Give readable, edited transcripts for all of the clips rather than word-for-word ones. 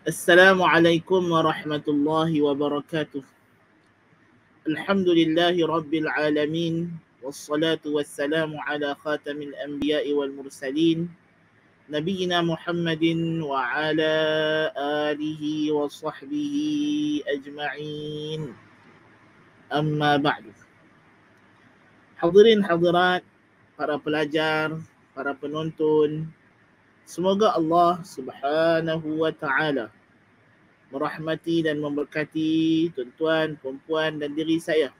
Assalamualaikum warahmatullahi wabarakatuh. Alhamdulillahi rabbil alamin. Wassalatu wassalamu ala khatamil anbiya'i wal mursalin. Nabiyyina Muhammadin wa ala alihi wa sahbihi ajma'in. Amma ba'du. Hadirin hadirat, para pelajar, para penonton, semoga Allah Subhanahu wa ta'ala merahmati dan memberkati tuan-tuan, puan-puan dan diri saya.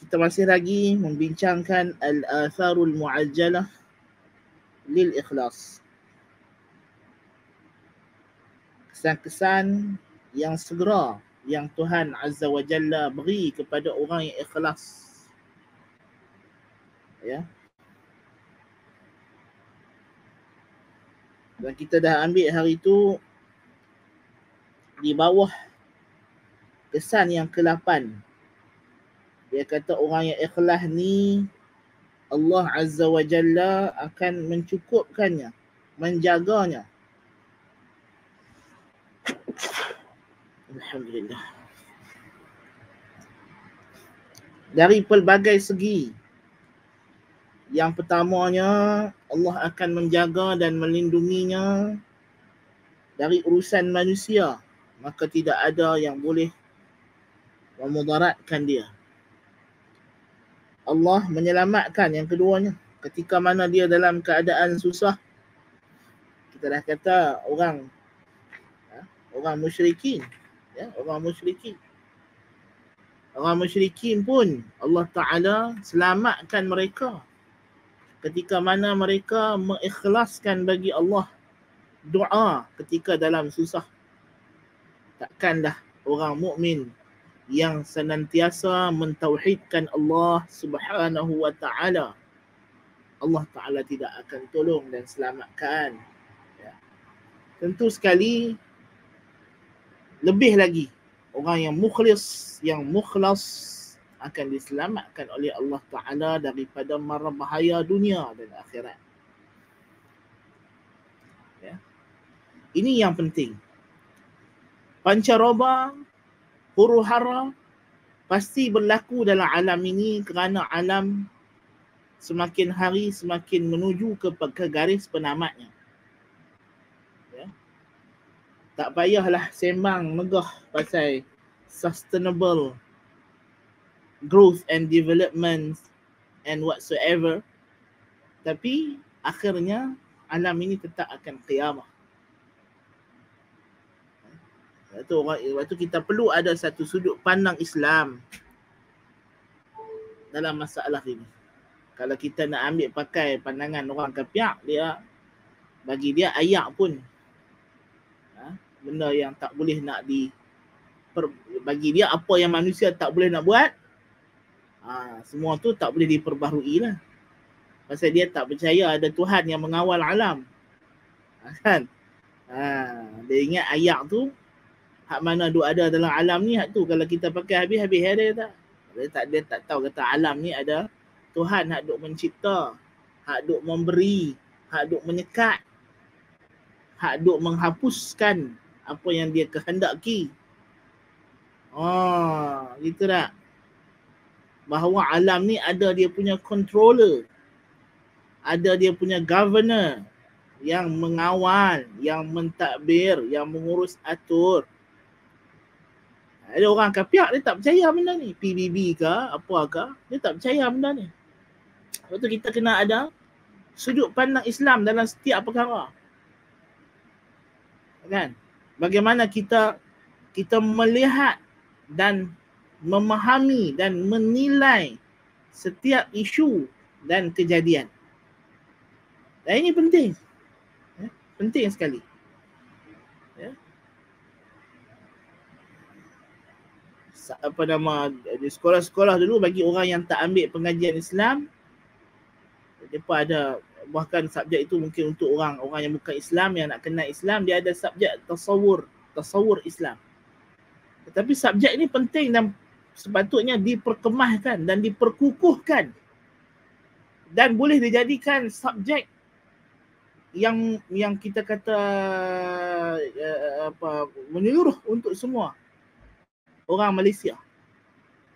Kita masih lagi membincangkan al-atharul mu'ajjalah lil ikhlas. Kesan-kesan yang segera yang Tuhan Azza wa Jalla beri kepada orang yang ikhlas. Ya. Dan kita dah ambil hari itu di bawah kesan yang ke-8. Dia kata orang yang ikhlas ni Allah Azza wa Jalla akan mencukupkannya, menjaganya. Alhamdulillah. Dari pelbagai segi. Yang pertamanya, Allah akan menjaga dan melindunginya dari urusan manusia. Maka tidak ada yang boleh memudaratkan dia. Allah menyelamatkan yang keduanya. Ketika mana dia dalam keadaan susah, kita dah kata orang musyrikin, ya, orang musyrikin pun Allah Ta'ala selamatkan mereka ketika mana mereka mengikhlaskan bagi Allah doa ketika dalam susah. Takkanlah orang mukmin yang senantiasa mentauhidkan Allah Subhanahu wa Ta'ala, Allah Ta'ala tidak akan tolong dan selamatkan. Ya. Tentu sekali lebih lagi orang yang mukhlis, yang mukhlas akan diselamatkan oleh Allah Ta'ala daripada mara bahaya dunia dan akhirat. Ya. Ini yang penting. Pancaroba, huru-hara pasti berlaku dalam alam ini kerana alam semakin hari semakin menuju ke garis penamatnya. Ya. Tak payahlah sembang megah pasal sustainable growth and development and whatsoever. Tapi akhirnya alam ini tetap akan qiyamah. Waktu kita perlu ada satu sudut pandang Islam dalam masalah ini. Kalau kita nak ambil pakai pandangan orang kapiak, dia bagi dia ayak pun benda yang tak boleh nak bagi dia apa yang manusia tak boleh nak buat, semua tu tak boleh diperbaharui lah. Pasal dia tak percaya ada Tuhan yang mengawal alam. Kan? Dia ingat ayak tu hak mana duk ada dalam alam ni, hak tu kalau kita pakai habis dia tak. Dia tak tahu kata alam ni ada Tuhan hak duk mencipta, hak duk memberi, hak duk menyekat, hak duk menghapuskan apa yang dia kehendaki. Gitu tak? Bahawa alam ni ada dia punya controller, ada dia punya governor yang mengawal, yang mentadbir, yang mengurus atur. Ada orang kapiak dia tak percaya benda ni, PBB ke apakah, dia tak percaya benda ni. Sebab tu kita kena ada sudut pandang Islam dalam setiap perkara. Kan? Bagaimana kita melihat dan memahami dan menilai setiap isu dan kejadian. Dan ini penting. Penting sekali. Ya. Di sekolah-sekolah dulu bagi orang yang tak ambil pengajian Islam, depa ada bahkan subjek itu mungkin untuk orang yang bukan Islam, yang nak kenal Islam, dia ada subjek tasawur Islam. Tetapi subjek ini penting dan sepatutnya diperkemahkan dan diperkukuhkan dan boleh dijadikan subjek yang kita kata menyeluruh untuk semua orang Malaysia.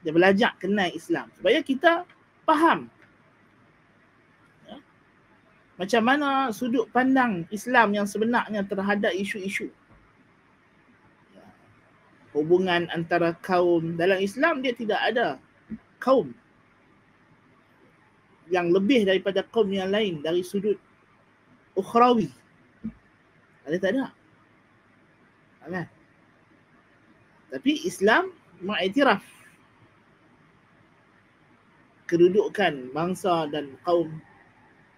Dia belajar kenal Islam supaya kita faham macam mana sudut pandang Islam yang sebenarnya terhadap isu-isu hubungan antara kaum. Dalam Islam dia tidak ada kaum yang lebih daripada kaum yang lain dari sudut ukhrawi. Ada tak ada? Kan? Tapi Islam mengiktiraf kedudukan bangsa dan kaum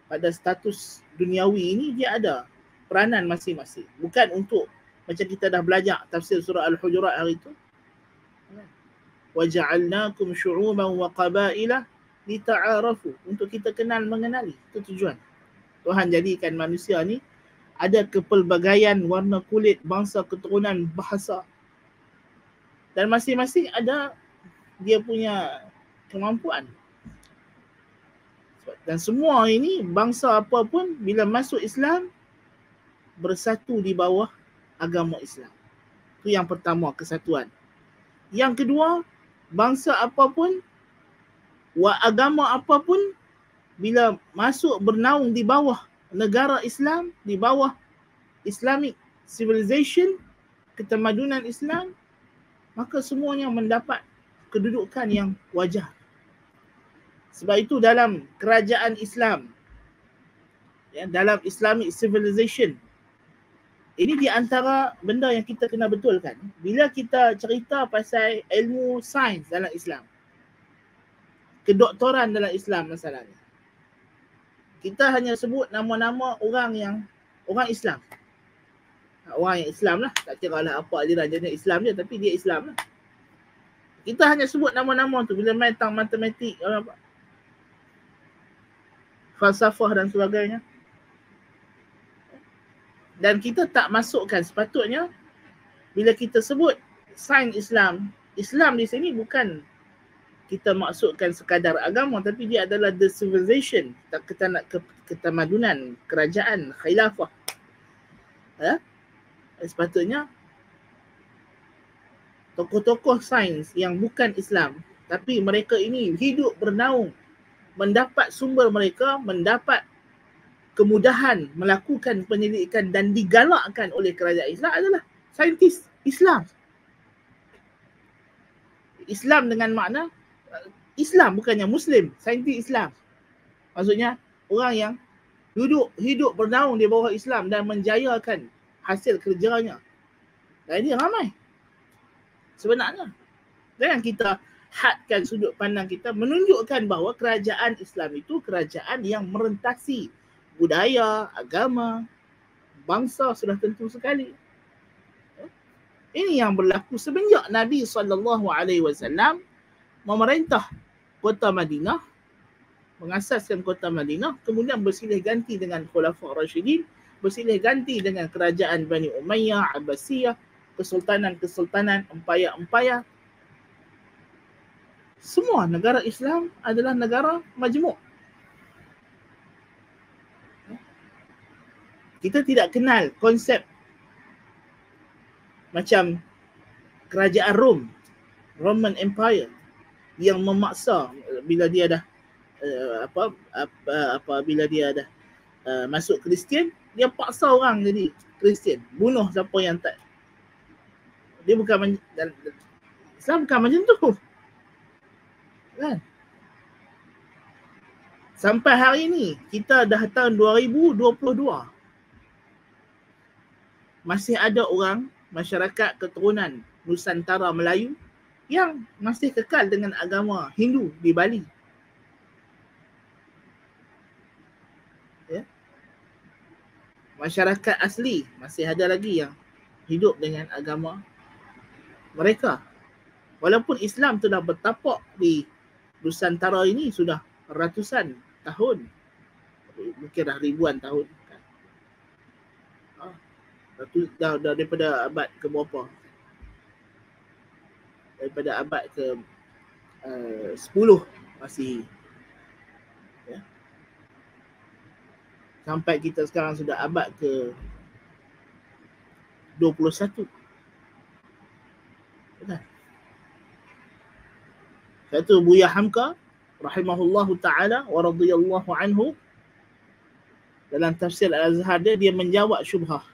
pada status duniawi ini. Dia ada peranan masing-masing. Bukan untuk macam kita dah belajar tafsir surah Al-Hujurat hari itu. وَجَعَلْنَاكُمْ شُعُوبًا وَقَبَائِلَ لِتَعَارَفُوا, untuk kita kenal mengenali. Itu tujuan. Tuhan jadikan manusia ni ada kepelbagaian warna kulit, bangsa, keturunan, bahasa. Dan masing-masing ada dia punya kemampuan. Dan semua ini bangsa apapun bila masuk Islam bersatu di bawah agama Islam. Itu yang pertama, kesatuan. Yang kedua, bangsa apapun, agama apapun bila masuk bernaung di bawah negara Islam, di bawah Islamic civilization, ketamadunan Islam, maka semuanya mendapat kedudukan yang wajar. Sebab itu dalam kerajaan Islam, dalam Islamic civilization, ini di antara benda yang kita kena betulkan. Bila kita cerita pasal ilmu sains dalam Islam, kedoktoran dalam Islam masalahnya, kita hanya sebut nama-nama orang Islam. Orang yang Islam lah. Tak kira lah apa aliran jenis Islam dia, tapi dia Islam lah. Kita hanya sebut nama-nama tu. Bila main tentang matematik, falsafah dan sebagainya. Dan kita tak masukkan, sepatutnya bila kita sebut sains Islam, Islam di sini bukan kita maksudkan sekadar agama, tapi dia adalah the civilization, ketamadunan, kerajaan, khilafah. Sepatutnya tokoh-tokoh sains yang bukan Islam, tapi mereka ini hidup bernaung, mendapat sumber mereka, mendapat kemudahan melakukan penyelidikan dan digalakkan oleh kerajaan Islam adalah saintis Islam. Islam dengan makna Islam, bukannya Muslim, saintis Islam. Maksudnya orang yang hidup bernaung di bawah Islam dan menjayakan hasil kerjanya. Dan ini ramai. Sebenarnya jangan kita hadkan sudut pandang kita, menunjukkan bahawa kerajaan Islam itu kerajaan yang merentasi budaya, agama, bangsa sudah tentu sekali. Ini yang berlaku semenjak Nabi SAW memerintah kota Madinah, mengasaskan kota Madinah, kemudian bersilih ganti dengan Khulafa' Rashidin, bersilih ganti dengan kerajaan Bani Umayyah, Abbasiyah, kesultanan-kesultanan, empayar-empayar. Semua negara Islam adalah negara majmuk. Kita tidak kenal konsep macam kerajaan Roman Empire yang memaksa bila dia dah bila dia dah masuk Kristian, dia paksa orang jadi Kristian, bunuh siapa yang tak. Dia bukan Islam bukan macam tu. Kan? Sampai hari ini kita dah tahun 2022. Masih ada orang, masyarakat keturunan Nusantara Melayu yang masih kekal dengan agama Hindu di Bali. Ya. Masyarakat asli masih ada lagi yang hidup dengan agama mereka. Walaupun Islam sudah bertapak di Nusantara ini sudah ratusan tahun, mungkin dah ribuan tahun. Dah daripada abad ke berapa? Daripada abad ke 10 masih, ya. Sampai kita sekarang sudah abad ke 21. Satu Buya Hamka rahimahullahu ta'ala wa radhiyallahu anhu, dalam tafsir Al-Azhar dia menjawab syubhah.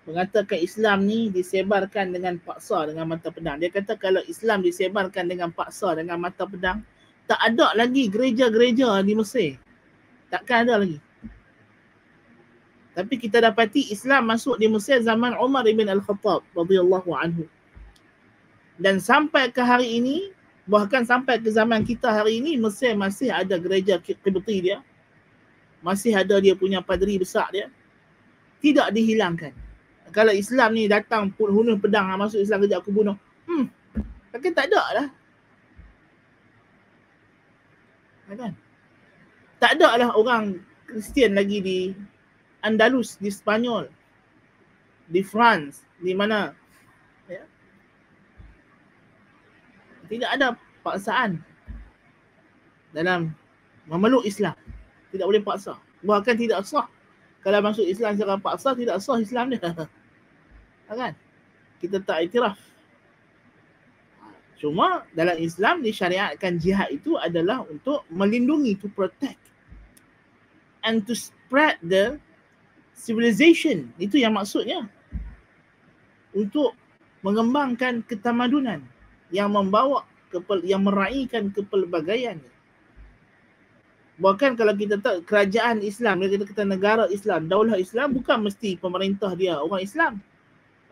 Mengatakan Islam ni disebarkan dengan paksa, dengan mata pedang. Dia kata kalau Islam disebarkan dengan paksa, dengan mata pedang, tak ada lagi gereja-gereja di Mesir. Takkan ada lagi. Tapi kita dapati Islam masuk di Mesir zaman Umar ibn Al-Khattab radhiyallahu anhu. Dan sampai ke hari ini, bahkan sampai ke zaman kita hari ini, Mesir masih ada gereja Qibti dia. Masih ada dia punya padri besar dia. Tidak dihilangkan. Kalau Islam ni datang bunuh pedang, masuk Islam kejap aku bunuh. Takkan tak ada lah. Kan? Tak ada lah orang Kristian lagi di Andalus, di Spanyol, di France, di mana. Ya. Tidak ada paksaan dalam memeluk Islam. Tidak boleh paksa. Bahkan tidak sah. Kalau masuk Islam secara paksa, tidak sah Islam dia. Kan? Kita tak iktiraf. Cuma dalam Islam disyariatkan jihad itu adalah untuk melindungi, to protect and to spread the civilization. Itu yang maksudnya. Untuk mengembangkan ketamadunan yang membawa yang meraihkan kepelbagaian. Bahkan kalau kita tahu kerajaan Islam, kita kata negara Islam, daulah Islam, bukan mesti pemerintah dia orang Islam.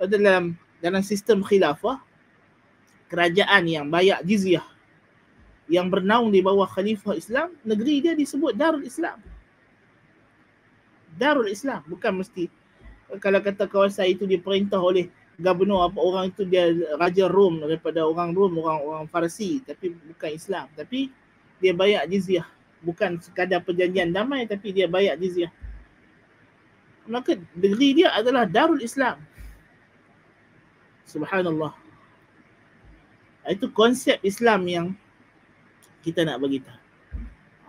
Dalam sistem khilafah, kerajaan yang bayar jizyah, yang bernaung di bawah khalifah Islam, negeri dia disebut Darul Islam. Darul Islam, bukan mesti kalau kata kawasan itu diperintah oleh gubernur apa orang itu dia raja Rom, daripada orang Rom, orang Farsi, tapi bukan Islam, tapi dia bayar jizyah, bukan sekadar perjanjian damai, tapi dia bayar jizyah. Maka negeri dia adalah Darul Islam. Subhanallah. Itu konsep Islam yang kita nak bagi tahu.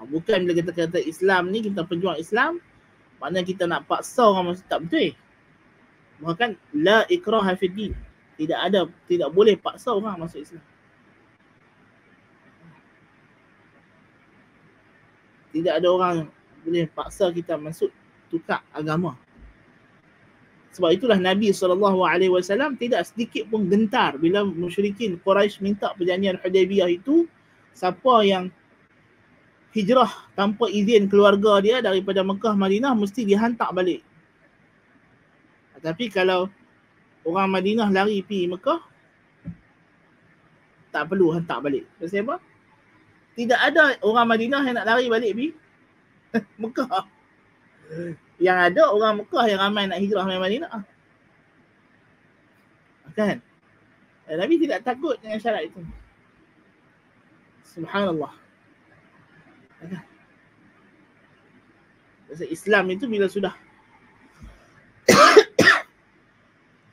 Bukan bila kita kata Islam ni, kita pejuang Islam, maknanya kita nak paksa orang masuk, tak betul. Bahkan la ikraha fid din. Tidak boleh paksa orang masuk Islam. Tidak ada orang boleh paksa kita masuk tukar agama. Sebab itulah Nabi SAW tidak sedikit pun gentar bila musyrikin Quraisy minta perjanjian Hudaybiyah itu, siapa yang hijrah tanpa izin keluarga dia daripada Mekah Madinah mesti dihantar balik. Tapi kalau orang Madinah lari pergi Mekah, tak perlu hantar balik. Sebab apa? Tidak ada orang Madinah yang nak lari balik pergi Mekah. Yang ada orang Mekah yang ramai nak hijrah ke Madinah. Kan? Nabi tidak takut dengan syarat itu. Subhanallah. Sebab Islam itu bila sudah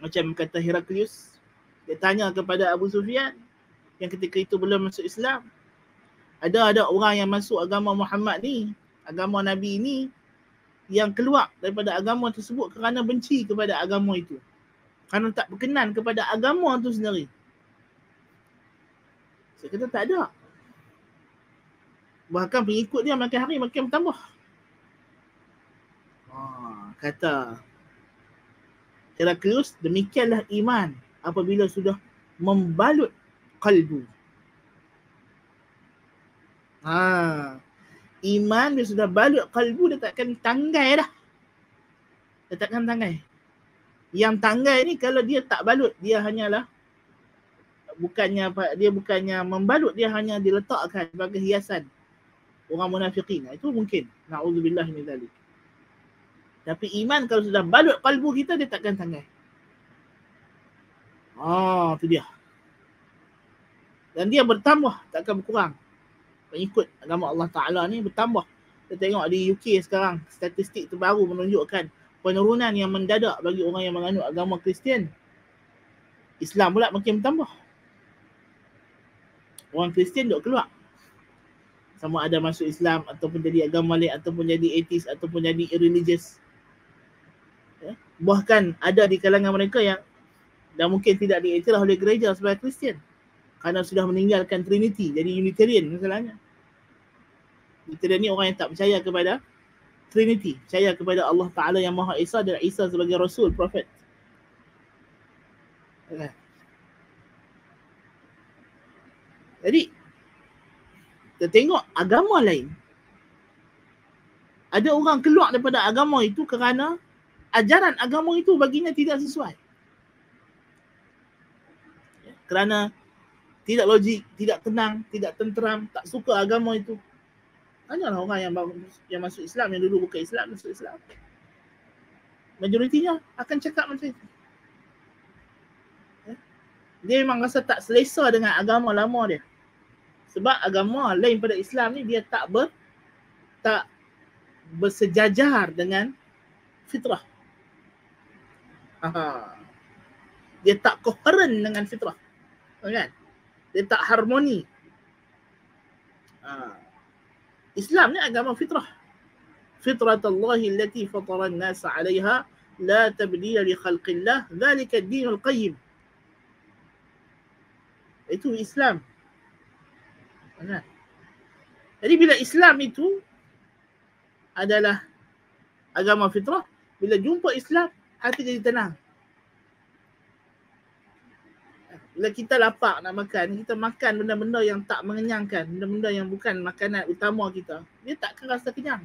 macam kata Heraklius, dia tanya kepada Abu Sufyan yang ketika itu belum masuk Islam, ada orang yang masuk agama Muhammad ni, agama Nabi ni, yang keluar daripada agama tersebut kerana benci kepada agama itu, kerana tak berkenan kepada agama itu sendiri. Saya kata tak ada. Bahkan pengikut dia makin hari makin bertambah. Kata Heraklius, demikianlah iman apabila sudah membalut kalbu. Iman dia sudah balut kalbu, dia takkan tanggai dah. Dia takkan tanggai. Yang tanggai ni kalau dia tak balut, dia hanyalah bukannya membalut, dia hanya diletakkan sebagai hiasan orang munafikin. Itu mungkin. Na'udzubillah min zalik. Tapi iman kalau sudah balut kalbu kita, dia takkan tanggai. Itu dia. Dan dia bertambah, takkan berkurang. Pengikut agama Allah Ta'ala ni bertambah. Kita tengok di UK sekarang, statistik terbaru menunjukkan penurunan yang mendadak bagi orang yang menganut agama Kristian. Islam pula makin bertambah. Orang Kristian duk keluar. Sama ada masuk Islam ataupun jadi agama lain, ataupun jadi atheist, ataupun jadi irreligious. Ya? Bahkan ada di kalangan mereka yang dan mungkin tidak diiktiraf oleh gereja sebagai Kristian kerana sudah meninggalkan Trinity, jadi Unitarian masalahnya. Unitarian ni orang yang tak percaya kepada Trinity, percaya kepada Allah Ta'ala yang Maha Esa dan Isa sebagai Rasul, Prophet. Jadi kita tengok agama lain, ada orang keluar daripada agama itu kerana ajaran agama itu baginya tidak sesuai, kerana tidak logik, tidak tenang, tidak tenteram, tak suka agama itu. Tanyalah orang yang masuk Islam, yang dulu bukan Islam, masuk Islam. Majoritinya akan cakap macam itu. Dia memang rasa tak selesa dengan agama lama dia. Sebab agama lain pada Islam ni dia tak bersejajar dengan fitrah. Dia tak koheren dengan fitrah. Kan? Dia tak harmoni. Islam ni agama fitrah. Fitratallahi allati fatara an-nasa 'alayha la tabdila li khalqillah dzalika ad-dinul qayyim. Itu Islam. Jadi bila Islam itu adalah agama fitrah, bila jumpa Islam hati jadi tenang. Bila kita lapar nak makan, kita makan benda-benda yang tak mengenyangkan, benda-benda yang bukan makanan utama kita, dia takkan rasa kenyang.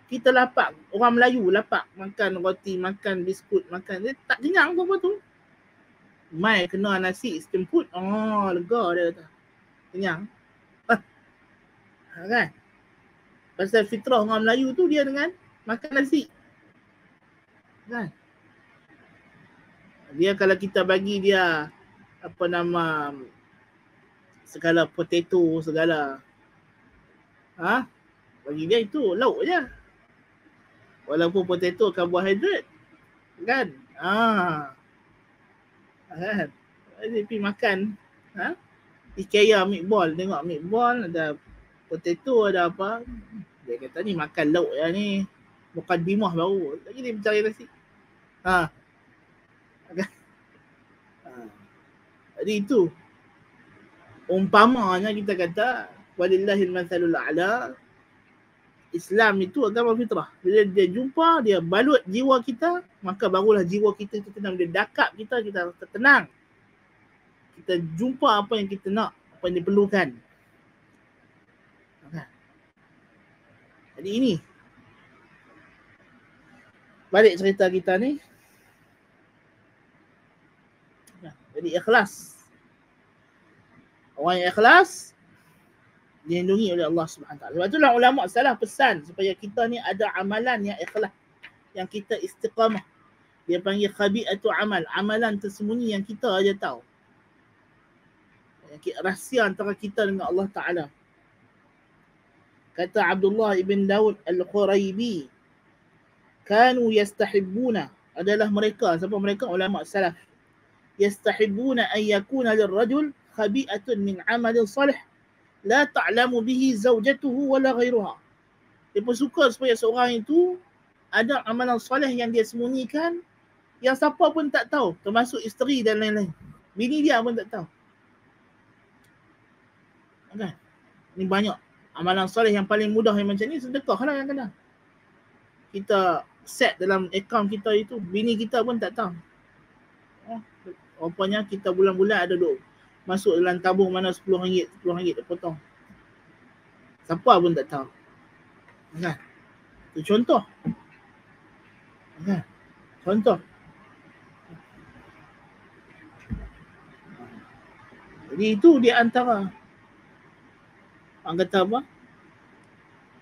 Kita lapar, orang Melayu lapar, makan roti, makan biskut, makan, dia tak kenyang apa tu. Mai kena nasi sejemput, lega dia kata. Kenyang. Kan? Pasal fitrah orang Melayu tu dia dengan makan nasi. Kan? Dia kalau kita bagi dia segala potato, segala bagi dia itu lauk je. Walaupun potato karbohidrat. Kan? Kan? Dia pergi makan IKEA meatball, tengok meatball ada potato, ada apa. Dia kata ni makan lauk je ni. Bukan bimah baru. Lagi dia mencari nasi. Jadi itu umpamanya kita kata walillahil mathalul a'la. Islam itu agama fitrah. Bila dia jumpa, dia balut jiwa kita, maka barulah jiwa kita itu tenang. Dia dakap kita, kita tenang. Kita jumpa apa yang kita nak, apa yang diperlukan. Jadi ini balik cerita kita ni. Jadi ikhlas. Orang yang ikhlas dilindungi oleh Allah Subhanahu Wa Taala. Sebab itulah ulama salah pesan supaya kita ni ada amalan yang ikhlas, yang kita istiqamah. Dia panggil khabi'atu amal, amalan tersembunyi yang kita aja tahu. Rahsia antara kita dengan Allah Ta'ala. Kata Abdullah ibn Daud al-Khuraibi, kanu yastahibbuna, adalah mereka, siapa mereka? Ulama salaf. Yastahibbuna an yakuna lirrajul khabi'atun min amalin salih la ta'lamu bihi zawjatuhu wala ghairuha. Dia pun suka supaya seorang itu ada amalan salih yang dia sembunyikan, yang siapa pun tak tahu, termasuk isteri dan lain-lain. Bini dia pun tak tahu. Okay. Ini banyak amalan soleh yang paling mudah yang macam ni, sedekah lah yang kena. Kita set dalam akaun kita itu, bini kita pun tak tahu. Rupanya kita bulan-bulan ada duk masuk dalam tabung mana RM10 dia potong. Siapa pun tak tahu. Nah, itu contoh. Contoh. Jadi itu di antara kata apa?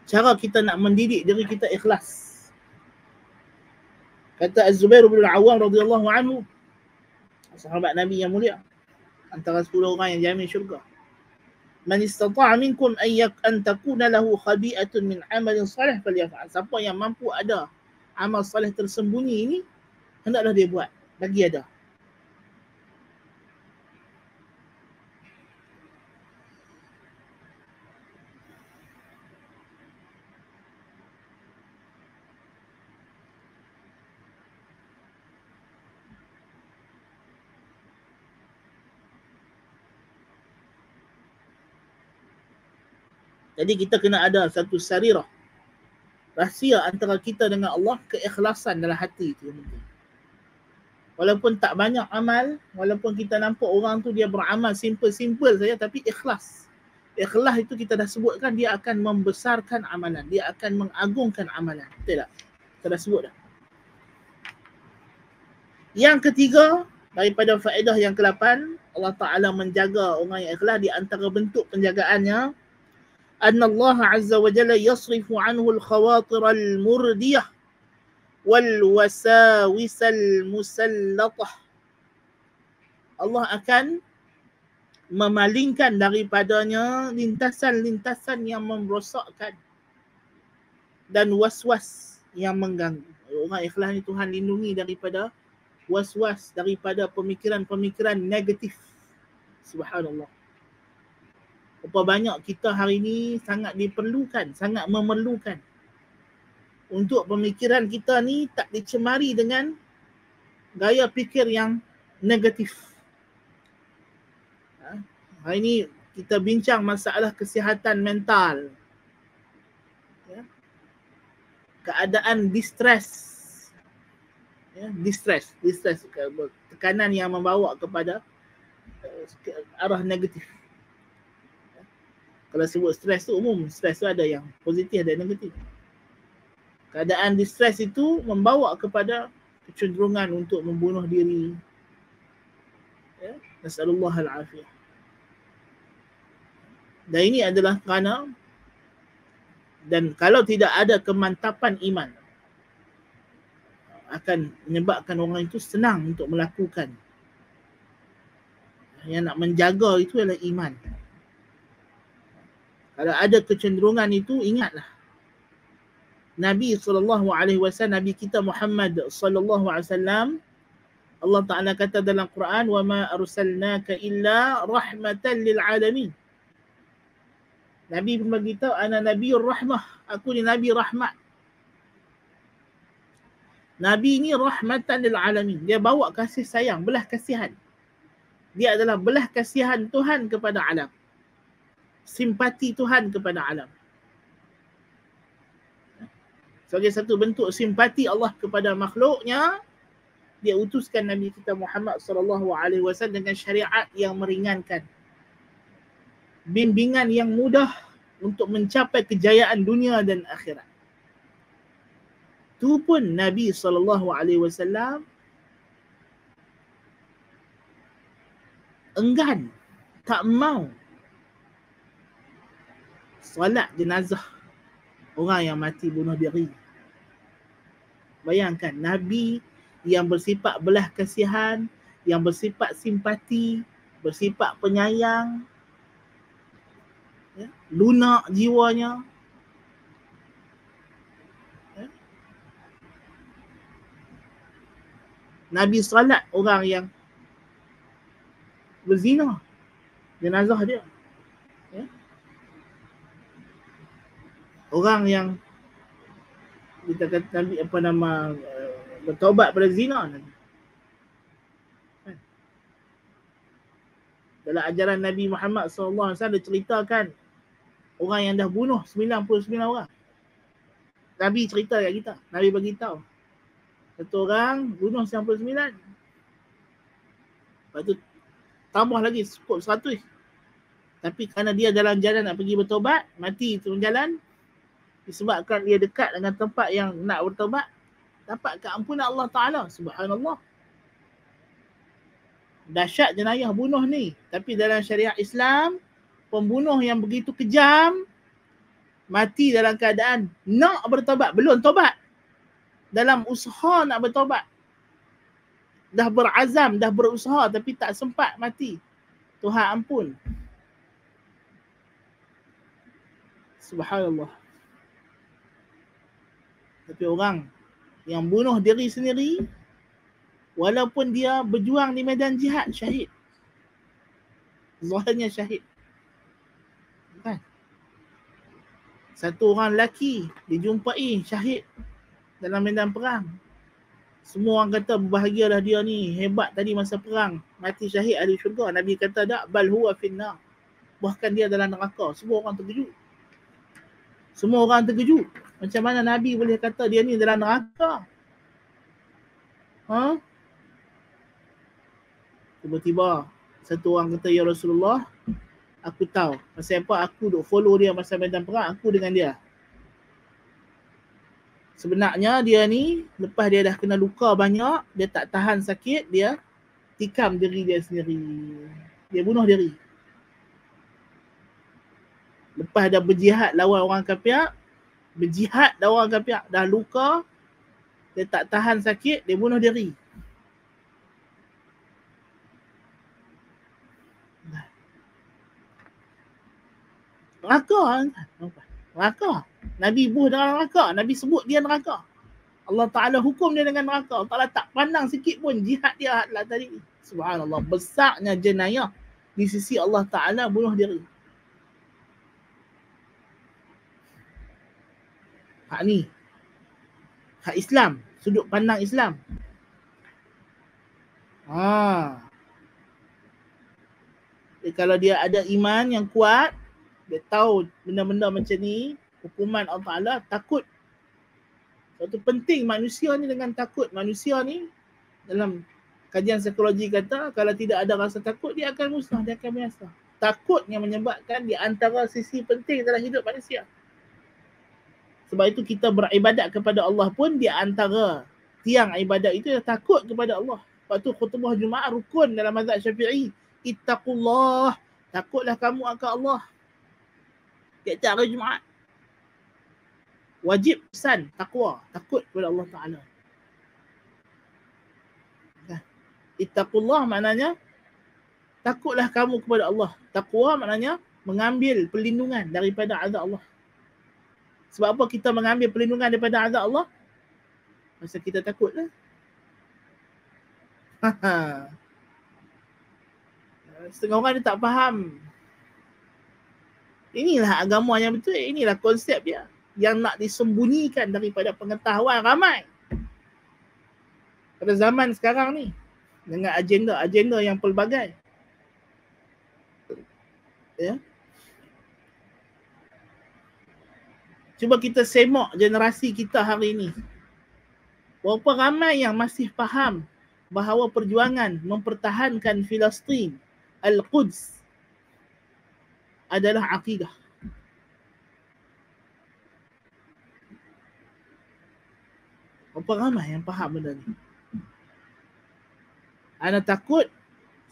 Cara kita nak mendidik diri kita ikhlas. Kata Az-Zubair bin Al-Awwam radhiyallahu anhu, sahabat Nabi yang mulia, antara 10 orang yang jamin syurga. Man istata'a minkum an takuna lahu khabi'atun min amalin salih falyaf'al. Siapa yang mampu ada amal salih tersembunyi ini, hendaklah dia buat. Bagi ada. Jadi kita kena ada satu sarirah, rahsia antara kita dengan Allah, keikhlasan dalam hati itu yang penting. Walaupun tak banyak amal, walaupun kita nampak orang tu dia beramal simple-simple saja, tapi ikhlas. Ikhlas itu kita dah sebutkan, dia akan membesarkan amalan, dia akan mengagungkan amalan. Betul tak? Kita dah sebut dah. Yang ketiga, daripada faedah yang ke-8, Allah Ta'ala menjaga orang yang ikhlas. Di antara bentuk penjagaannya, anna Allah Azza wa Jalla yasrifu anhu al-khawatir al-murdiyah wal-wasawis al-musallatah. Allah akan memalingkan daripadanya lintasan-lintasan yang merosakkan dan was-was yang mengganggu. Orang ikhlas ni Tuhan lindungi daripada was-was, daripada pemikiran-pemikiran negatif. Subhanallah. Berapa banyak kita hari ni sangat diperlukan, sangat memerlukan untuk pemikiran kita ni tak dicemari dengan gaya fikir yang negatif. Hari ni kita bincang masalah kesihatan mental. Keadaan distress. Distress, tekanan yang membawa kepada arah negatif. Kalau sebut stres tu umum, stres tu ada yang positif, ada yang negatif. Keadaan distress itu membawa kepada kecenderungan untuk membunuh diri. Nasallallahu al-afiyah. Dan ini adalah kerana, dan kalau tidak ada kemantapan iman, akan menyebabkan orang itu senang untuk melakukan. Yang nak menjaga itu adalah iman. Kalau ada kecenderungan itu, ingatlah Nabi SAW, Nabi kita Muhammad SAW, Allah Ta'ala kata dalam Quran, وَمَا أَرْسَلْنَاكَ إِلَّا رَحْمَةً لِلْعَالَمِينَ. Nabi pun beritahu, ana Nabiur Rahmah, aku ni Nabi Rahmat. Nabi ni rahmatan lil alamin. Dia bawa kasih sayang, belah kasihan. Dia adalah belah kasihan Tuhan kepada alam. Simpati Tuhan kepada alam. Sebagai satu bentuk simpati Allah kepada makhluknya, dia utuskan Nabi kita Muhammad SAW dengan syariat yang meringankan. Bimbingan yang mudah untuk mencapai kejayaan dunia dan akhirat. Tu pun Nabi SAW enggan, tak mau solat jenazah orang yang mati bunuh diri. Bayangkan, Nabi yang bersifat belah kasihan, yang bersifat simpati, bersifat penyayang, lunak jiwanya, Nabi salat orang yang berzina, jenazah dia. Orang yang kita kata Nabi bertaubat pada zina. Dalam ajaran Nabi Muhammad SAW diceritakan orang yang dah bunuh 99 orang. Nabi cerita kat kita, Nabi bagi tahu. Satu orang bunuh 99. Lepas tu tambah lagi cukup 100. Tapi kerana dia dalam jalan nak pergi bertobat, mati turun jalan, disebabkan dia dekat dengan tempat yang nak bertobat, dapat keampunan Allah Ta'ala. Subhanallah. Dahsyat jenayah bunuh ni. Tapi dalam syariat Islam, pembunuh yang begitu kejam, mati dalam keadaan nak bertobat, belum tobat. Dalam usaha nak bertobat. Dah berazam, dah berusaha tapi tak sempat, mati. Tuhan ampun. Subhanallah. Tapi orang yang bunuh diri sendiri, walaupun dia berjuang di medan jihad, syahid. Zahirnya syahid. Kan? Satu orang lelaki dijumpai syahid dalam medan perang. Semua orang kata berbahagialah dia ni, hebat tadi masa perang, mati syahid ahli syurga. Nabi kata tak, bal huwa finnar. Bahkan dia dalam neraka. Semua orang terkejut. Semua orang terkejut. Macam mana Nabi boleh kata dia ni dalam neraka? Ha? Tiba-tiba satu orang kata, ya Rasulullah, aku tahu. Pasal apa aku duk follow dia masa medan perang, aku dengan dia. Sebenarnya dia ni, lepas dia dah kena luka banyak, dia tak tahan sakit, dia tikam diri dia sendiri. Dia bunuh diri. Lepas dah berjihad lawan orang kafir, dah luka, dia tak tahan sakit, dia bunuh diri. Neraka. Nabi buh dalam neraka. Nabi sebut dia neraka. Allah Ta'ala hukum dia dengan neraka. Allah Ta'ala tak pandang sikit pun jihad dia lah tadi. Subhanallah. Besarnya jenayah di sisi Allah Ta'ala bunuh diri. Hak ni. Hak Islam. Sudut pandang Islam. Kalau dia ada iman yang kuat, dia tahu benda-benda macam ni, hukuman Allah Ta'ala, takut. Suatu penting manusia ni dengan takut. Manusia ni dalam kajian psikologi kata, kalau tidak ada rasa takut, dia akan musnah, dia akan binasa. Takut yang menyebabkan di antara sisi penting dalam hidup manusia. Sebab itu kita beribadat kepada Allah pun di antara tiang ibadat itu takut kepada Allah. Lepas tu khutbah Jumaat rukun dalam mazhab Syafi'i. Ittaqullah. Takutlah kamu akan Allah. Tiap-tiap hari Jumaat. Wajib pesan takwa, takut kepada Allah Ta'ala. Ittaqullah maknanya takutlah kamu kepada Allah. Takwa maknanya mengambil perlindungan daripada azab Allah. Sebab apa kita mengambil perlindungan daripada azab Allah? Masa kita takutlah. Setengah orang dia tak faham. Inilah agama yang betul. Inilah konsep dia yang nak disembunyikan daripada pengetahuan ramai. Pada zaman sekarang ni, dengan agenda-agenda yang pelbagai. Ya. Cuba kita semak generasi kita hari ini. Berapa ramai yang masih faham bahawa perjuangan mempertahankan Filastin, Al-Quds adalah akidah. Berapa ramai yang faham benda ni?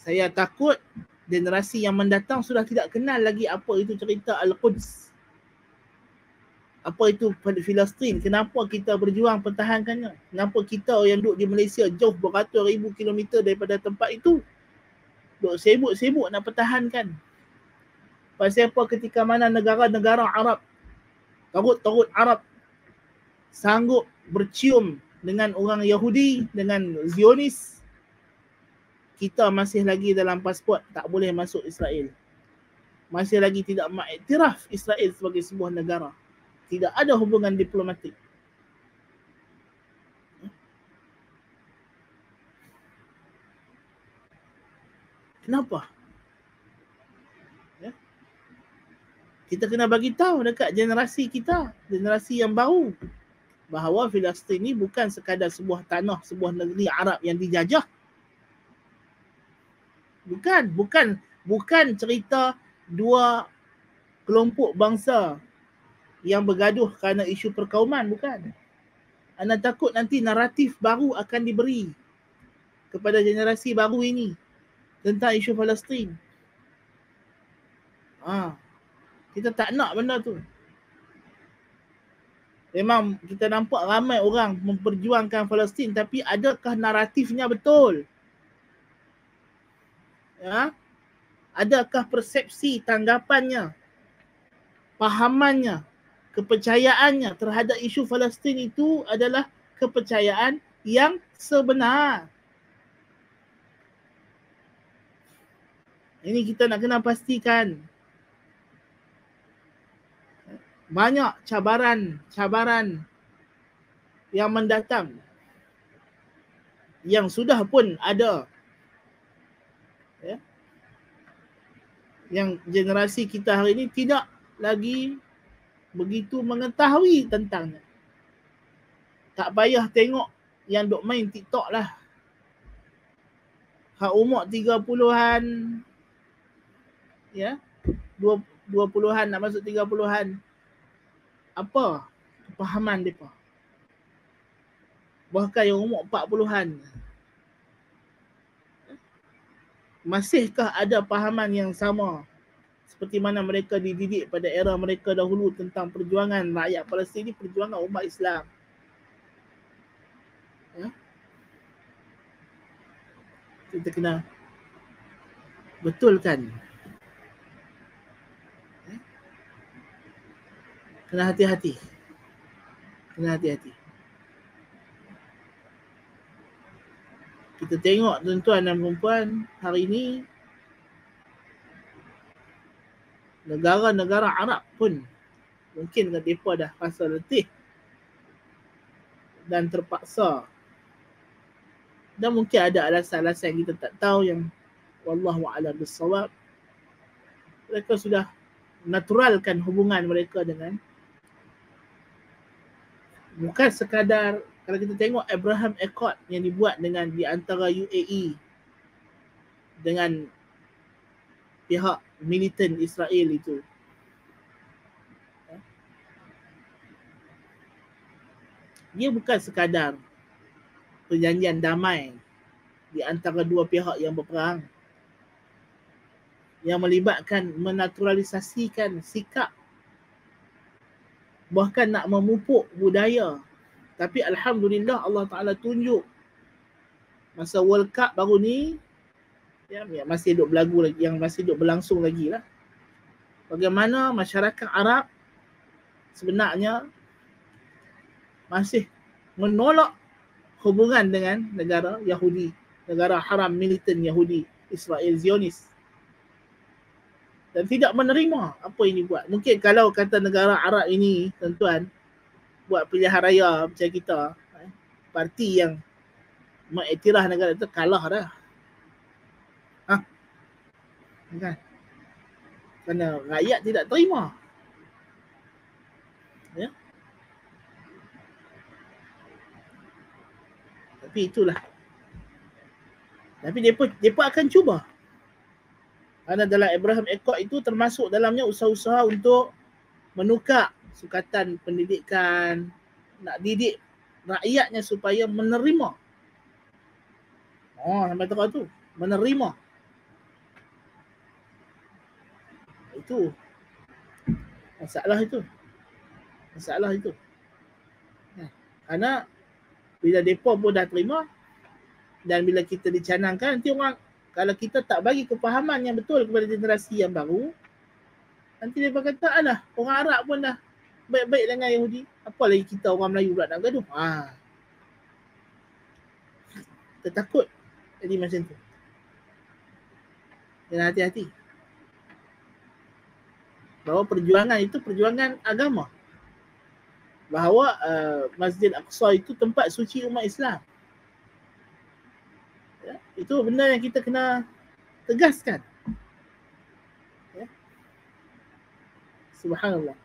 Saya takut generasi yang mendatang sudah tidak kenal lagi apa itu cerita Al-Quds. Apa itu Filastin? Kenapa kita berjuang pertahankannya? Kenapa kita yang duduk di Malaysia jauh beratus ribu kilometer daripada tempat itu duduk sibuk-sibuk nak pertahankan? Pasal apa ketika mana negara-negara Arab, tarut Arab sanggup bercium dengan orang Yahudi, dengan Zionis, kita masih lagi dalam pasport tak boleh masuk Israel. Masih lagi tidak mengiktiraf Israel sebagai sebuah negara. Tidak ada hubungan diplomatik. Kenapa? Ya? Kita kena bagi tahu dekat generasi kita, generasi yang baru, bahawa Filastin ni bukan sekadar sebuah tanah, sebuah negeri Arab yang dijajah. Bukan cerita dua kelompok bangsa yang bergaduh kerana isu perkauman, bukan. Anda takut nanti naratif baru akan diberi kepada generasi baru ini tentang isu Palestin. Kita tak nak benda tu. Memang kita nampak ramai orang memperjuangkan Palestin, tapi adakah naratifnya betul? Ya? Adakah persepsi, tanggapannya, pahamannya, kepercayaannya terhadap isu Palestin itu adalah kepercayaan yang sebenar? Ini kita nak kena pastikan. Banyak cabaran yang mendatang, yang sudah pun ada, ya? Yang generasi kita hari ini tidak lagi begitu mengetahui tentangnya. Tak payah tengok yang duk main TikTok lah. Hak umur 30-an, ya, 20-an nak masuk 30-an. Apa kepahaman mereka? Bahkan yang umur 40-an. Masihkah ada pahaman yang sama seperti mana mereka dididik pada era mereka dahulu tentang perjuangan rakyat Palestin, perjuangan umat Islam? Ya? Kita kena betulkan. Ya? Kena hati-hati. Kena hati-hati. Kita tengok tuan-tuan dan perempuan, hari ini negara-negara Arab pun mungkin mereka dah rasa letih dan terpaksa, dan mungkin ada alasan-alasan yang kita tak tahu yang wallahu a'lam bissawab. Mereka sudah naturalkan hubungan mereka dengan, bukan sekadar, kalau kita tengok Abraham Accord yang dibuat dengan di antara UAE dengan pihak militan Israel itu, dia bukan sekadar perjanjian damai di antara dua pihak yang berperang yang melibatkan menaturalisasikan sikap, bahkan nak memupuk budaya. Tapi alhamdulillah Allah Ta'ala tunjuk masa World Cup baru ni, ya, masih duk berlagu lagi, yang masih duk berlangsung lagi lah, bagaimana masyarakat Arab sebenarnya masih menolak hubungan dengan negara Yahudi, negara haram militan Yahudi, Israel Zionis, dan tidak menerima apa yang dibuat. Mungkin kalau kata negara Arab ini, tuan-tuan, buat pilihan raya macam kita, parti yang mengiktiraf negara itu kalah dah. Kan? Kerana rakyat tidak terima. Ya? Tapi itulah. Tapi mereka akan cuba. Kerana dalam Abraham Accord itu termasuk dalamnya usaha-usaha untuk menukar sukatan pendidikan, nak didik rakyatnya supaya menerima. Sampai tahu tu, menerima. Itu masalah itu. Masalah itu. Kerana bila mereka pun dah terima, dan bila kita dicanangkan, nanti orang, kalau kita tak bagi kepahaman yang betul kepada generasi yang baru, nanti mereka kata, alah, orang Arab pun dah baik-baik dengan Yahudi, apa lagi kita orang Melayu pula nak gaduh. Kita takut jadi macam tu. Kena hati-hati. Bahawa perjuangan itu perjuangan agama. Bahawa Masjid Al-Aqsa itu tempat suci umat Islam. Ya, itu benda yang kita kena tegaskan. Ya. Subhanallah.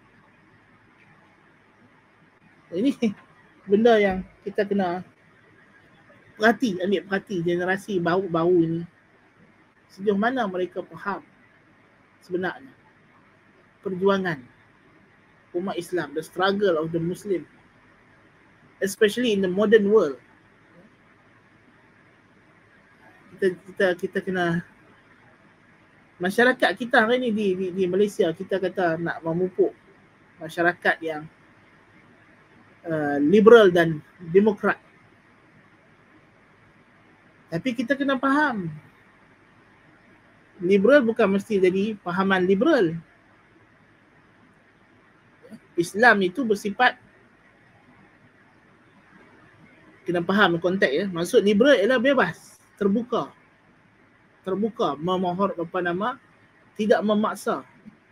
Ini benda yang kita kena ambil perhati generasi baru ini. Sejauh mana mereka faham sebenarnya perjuangan umat Islam, the struggle of the Muslim, especially in the modern world. Kita kena, masyarakat kita hari ni di Malaysia, kita kata nak memupuk masyarakat yang liberal dan demokrat. Tapi kita kena faham, liberal bukan mesti jadi pahaman liberal. Islam itu bersifat, kena faham konteks ya. Maksud liberal ialah bebas, terbuka, memohon tidak memaksa.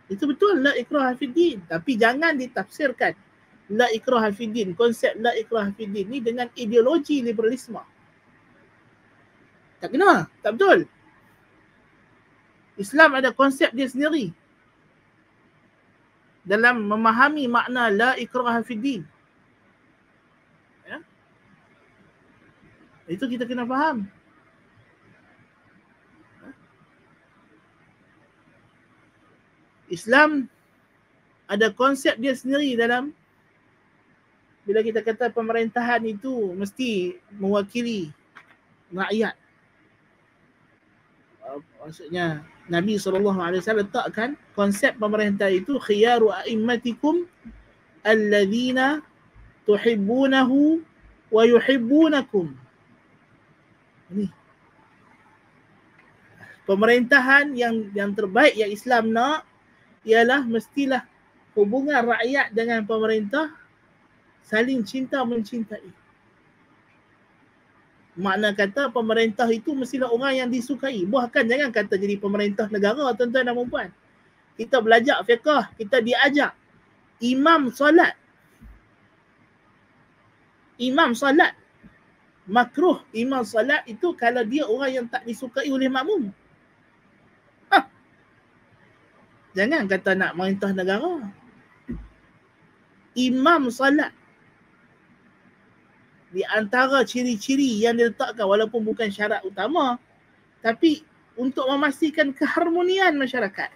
Itu betul, la ikraha fiddin, tapi jangan ditafsirkan la ikraha fiddin, konsep la ikraha fiddin ni dengan ideologi liberalisme. Tak kena, tak betul. Islam ada konsep dia sendiri. dalam memahami makna la ikraha fid din. Ya? Itu kita kena faham. Islam ada konsep dia sendiri dalam bila kita kata pemerintahan itu mesti mewakili rakyat. Maksudnya Nabi SAW letakkan konsep pemerintah itu khiyaru a'immatikum alladhina tuhibbunahu wa yuhibbunakum. Ini pemerintahan yang terbaik yang Islam nak ialah mestilah hubungan rakyat dengan pemerintah saling cinta mencintai. Makna kata pemerintah itu mestilah orang yang disukai. Bahkan jangan kata jadi pemerintah negara, tuan-tuan dan puan. Kita belajar fiqh, kita diajar imam solat. Imam solat makruh imam solat itu kalau dia orang yang tak disukai oleh makmum. Jangan kata nak merintah negara. Imam solat di antara ciri-ciri yang diletakkan walaupun bukan syarat utama, tapi untuk memastikan keharmonian masyarakat.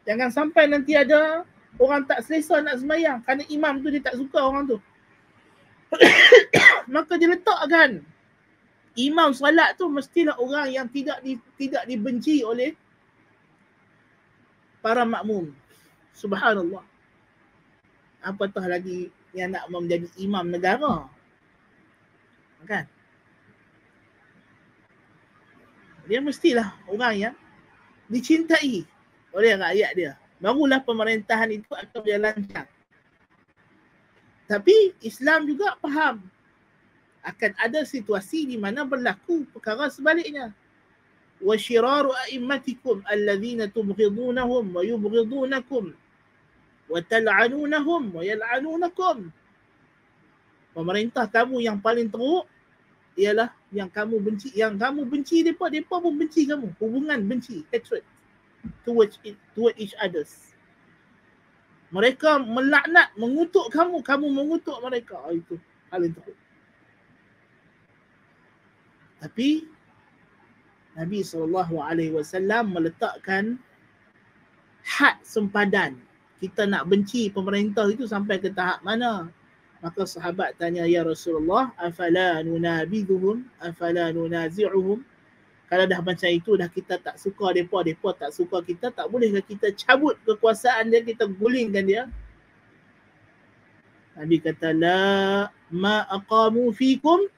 Jangan sampai nanti ada orang tak selesa nak sembahyang kerana imam tu dia tak suka orang tu. Maka diletakkan imam solat tu mestilah orang yang tidak dibenci oleh para makmum. Subhanallah. Apatah lagi yang nak menjadi imam negara. Kan? Dia mestilah orang yang dicintai oleh rakyat dia. Barulah pemerintahan itu akan berjalan lancar. Tapi Islam juga faham akan ada situasi di mana berlaku perkara sebaliknya. Wa syiraru a'immatikum alladhina tubghidunahum wa yubghidunakum wa tal'anunahum wa yal'anunakum. Pemerintah kamu yang paling teruk ialah yang kamu benci depa pun benci kamu. Hubungan benci, hatred toward each others. Mereka melaknat, mengutuk kamu mengutuk mereka. Itu paling teruk. Tapi Nabi SAW meletakkan had sempadan. Kita nak benci pemerintah itu sampai ke tahap mana? Maka sahabat tanya, ya Rasulullah, afala nunabidhuhum, afala nunazi'uhum. Kalau dah macam itu, dah kita tak suka mereka tak suka kita, tak bolehkah kita cabut kekuasaan dia, kita gulingkan dia? Nabi kata, la ma aqamu fikum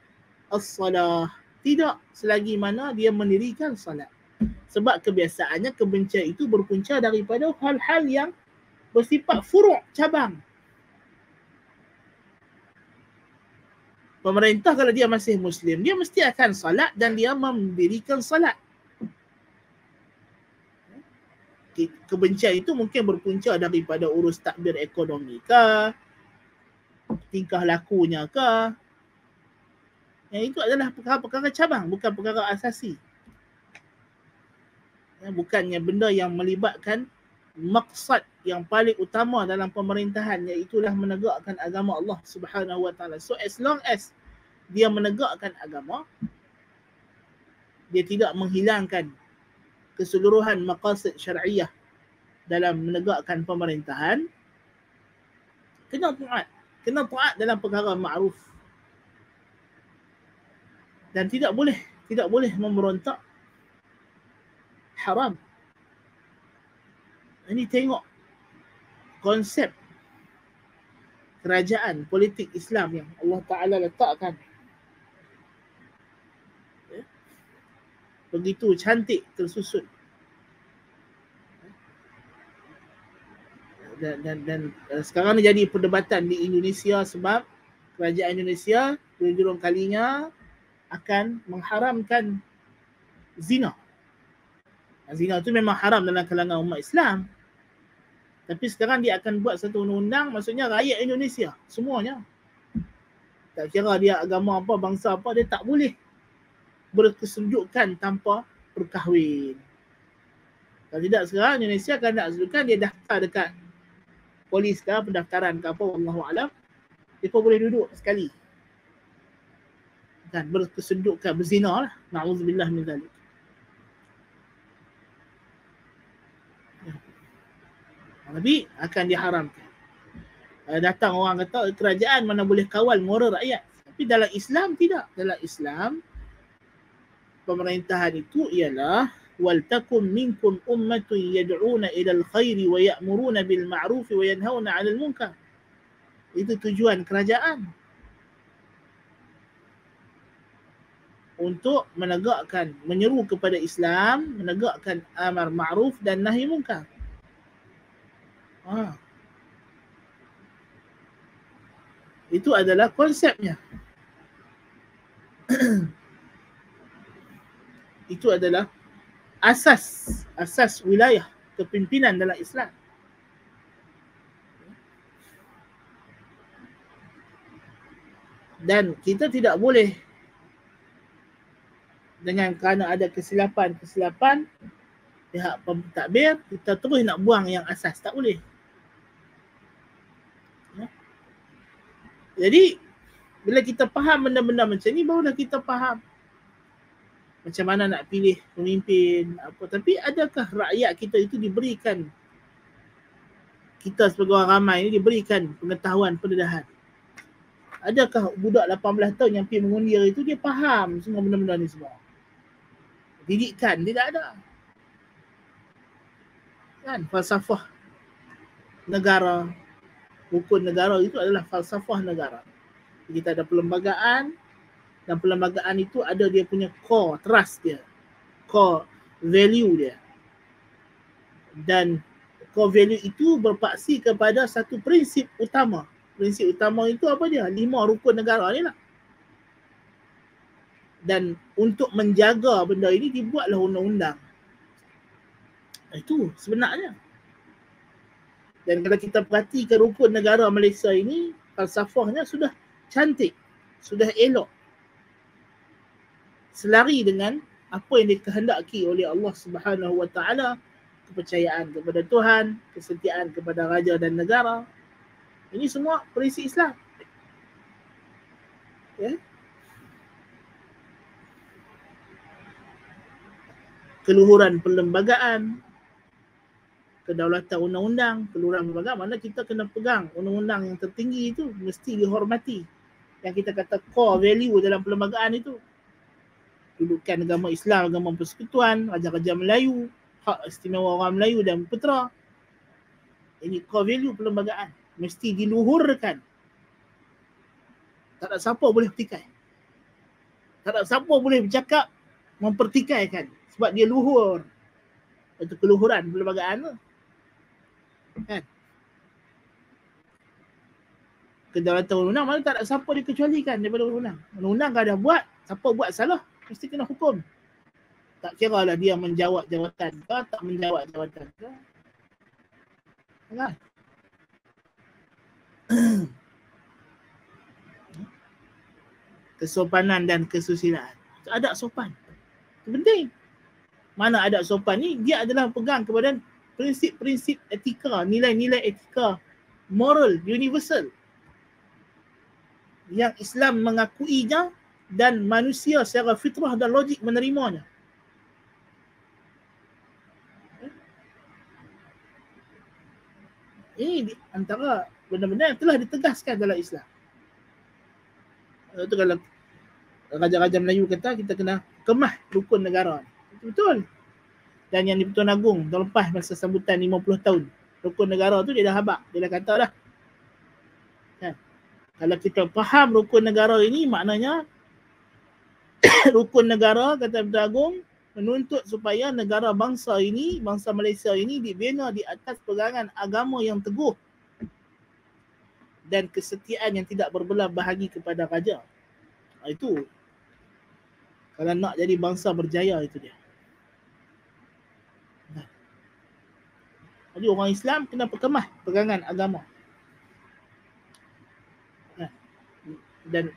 as-salah. Tidak, selagi mana dia mendirikan salat. Sebab kebiasaannya kebencian itu berpunca daripada hal-hal yang bersifat furu', cabang. Pemerintah kalau dia masih Muslim, dia mesti akan salat dan dia mendirikan salat. Kebencian itu mungkin berpunca daripada urus takbir ekonomi ke, tingkah lakunya ke. Yang itu adalah perkara-perkara cabang, bukan perkara asasi. Bukannya benda yang melibatkan maksad yang paling utama dalam pemerintahan, iaitulah menegakkan agama Allah Subhanahu wa taala. So as long as dia menegakkan agama, dia tidak menghilangkan keseluruhan maqasid syar'iyah dalam menegakkan pemerintahan, kena taat dalam perkara ma'ruf. Dan tidak boleh memberontak. Haram. Ini tengok konsep kerajaan politik Islam yang Allah Ta'ala letakkan. Begitu cantik tersusun. Dan sekarang ni jadi perdebatan di Indonesia sebab kerajaan Indonesia hujung kalinya akan mengharamkan zina. Zina itu memang haram dalam kalangan umat Islam. Tapi sekarang dia akan buat satu undang-undang, maksudnya rakyat Indonesia semuanya. Tak kira dia agama apa, bangsa apa, dia tak boleh berkesetujukan tanpa berkahwin. Kalau tidak sekarang Indonesia kan nak sedukan dia daftar dekat polis ke pendaftaran ke apa, wallahualam, dia pun boleh duduk sekali. Kan berkesedukan berzina lah. Na'udzubillah min zalik. Tapi akan diharamkan. Datang orang kata kerajaan mana boleh kawal moral rakyat. Tapi dalam Islam tidak. Dalam Islam pemerintahan itu ialah wal takum minkum ummatun yad'una ilal khairi wa ya'muruna bil ma'ruf wa yanhauna 'anil munkar. Itu tujuan kerajaan. Untuk menegakkan, menyeru kepada Islam, menegakkan amar ma'ruf dan nahi munkar. Itu adalah konsepnya. Itu adalah asas wilayah kepimpinan dalam Islam. Dan kita tidak boleh dengan kerana ada kesilapan pihak pentadbir, kita terus nak buang yang asas. Tak boleh. Jadi bila kita faham benda-benda macam ni, barulah kita faham macam mana nak pilih pemimpin apa. Tapi adakah rakyat kita itu diberikan, kita sebagai orang ramai ni diberikan pengetahuan, pendedahan? Adakah budak 18 tahun yang pergi mengundir itu dia faham semua benda-benda ni semua? Didikan tidak ada. Kan falsafah negara, rukun negara itu adalah falsafah negara. Kita ada perlembagaan, dan perlembagaan itu ada dia punya core trust dia, core value dia. Dan core value itu berpaksi kepada satu prinsip utama. Prinsip utama itu apa dia? 5 rukun negara ni lah. Dan untuk menjaga benda ini dibuatlah undang-undang. Itu sebenarnya. Dan kalau kita perhatikan rukun negara Malaysia ini, falsafahnya sudah cantik, sudah elok, selari dengan apa yang dikehendaki oleh Allah Subhanahu Wa Taala, kepercayaan kepada Tuhan, kesetiaan kepada raja dan negara. Ini semua prinsip Islam. Ya. Keluhuran perlembagaan, kedaulatan undang-undang, keluhuran perlembagaan, mana kita kena pegang undang-undang yang tertinggi itu, mesti dihormati. Yang kita kata core value dalam perlembagaan itu, kedudukan agama Islam, agama persekutuan, raja-raja Melayu, hak istimewa orang Melayu dan putera. Ini core value perlembagaan, mesti diluhurkan. Tak ada siapa boleh pertikai. Tak ada siapa boleh bercakap mempertikaikan, sebab dia luhur. Itu keluhuran perlembagaan tu. Kan? Kedaulatan undang-undang mana tak ada siapa dikecualikan daripada undang-undang. Undang-undang kalau dah buat, siapa buat salah mesti kena hukum. Tak kira lah dia menjawab jawatan ke tak menjawab jawatan ke. Kan? Kesopanan dan kesusilaan. Adab sopan. Itu penting. Mana adab sopan ni, dia adalah pegang kepada prinsip-prinsip etika, nilai-nilai etika moral universal yang Islam mengakuinya dan manusia secara fitrah dan logik menerimanya. Ini antara benda-benda yang telah ditegaskan dalam Islam. Itu kalau raja-raja Melayu kata kita kena kemah rukun negara. Itu betul. Dan yang di-Pertuan Agong tahun lepas masa sambutan 50 tahun rukun negara tu, dia dah habaq. Dia dah kata dah. Kan? Kalau kita faham rukun negara ini, maknanya rukun negara, kata Pertuan Agong, menuntut supaya negara bangsa ini, bangsa Malaysia ini dibina di atas pegangan agama yang teguh dan kesetiaan yang tidak berbelah bahagi kepada raja. Itu kalau nak jadi bangsa berjaya, itu dia. Jadi orang Islam kena perkemah pegangan agama. Dan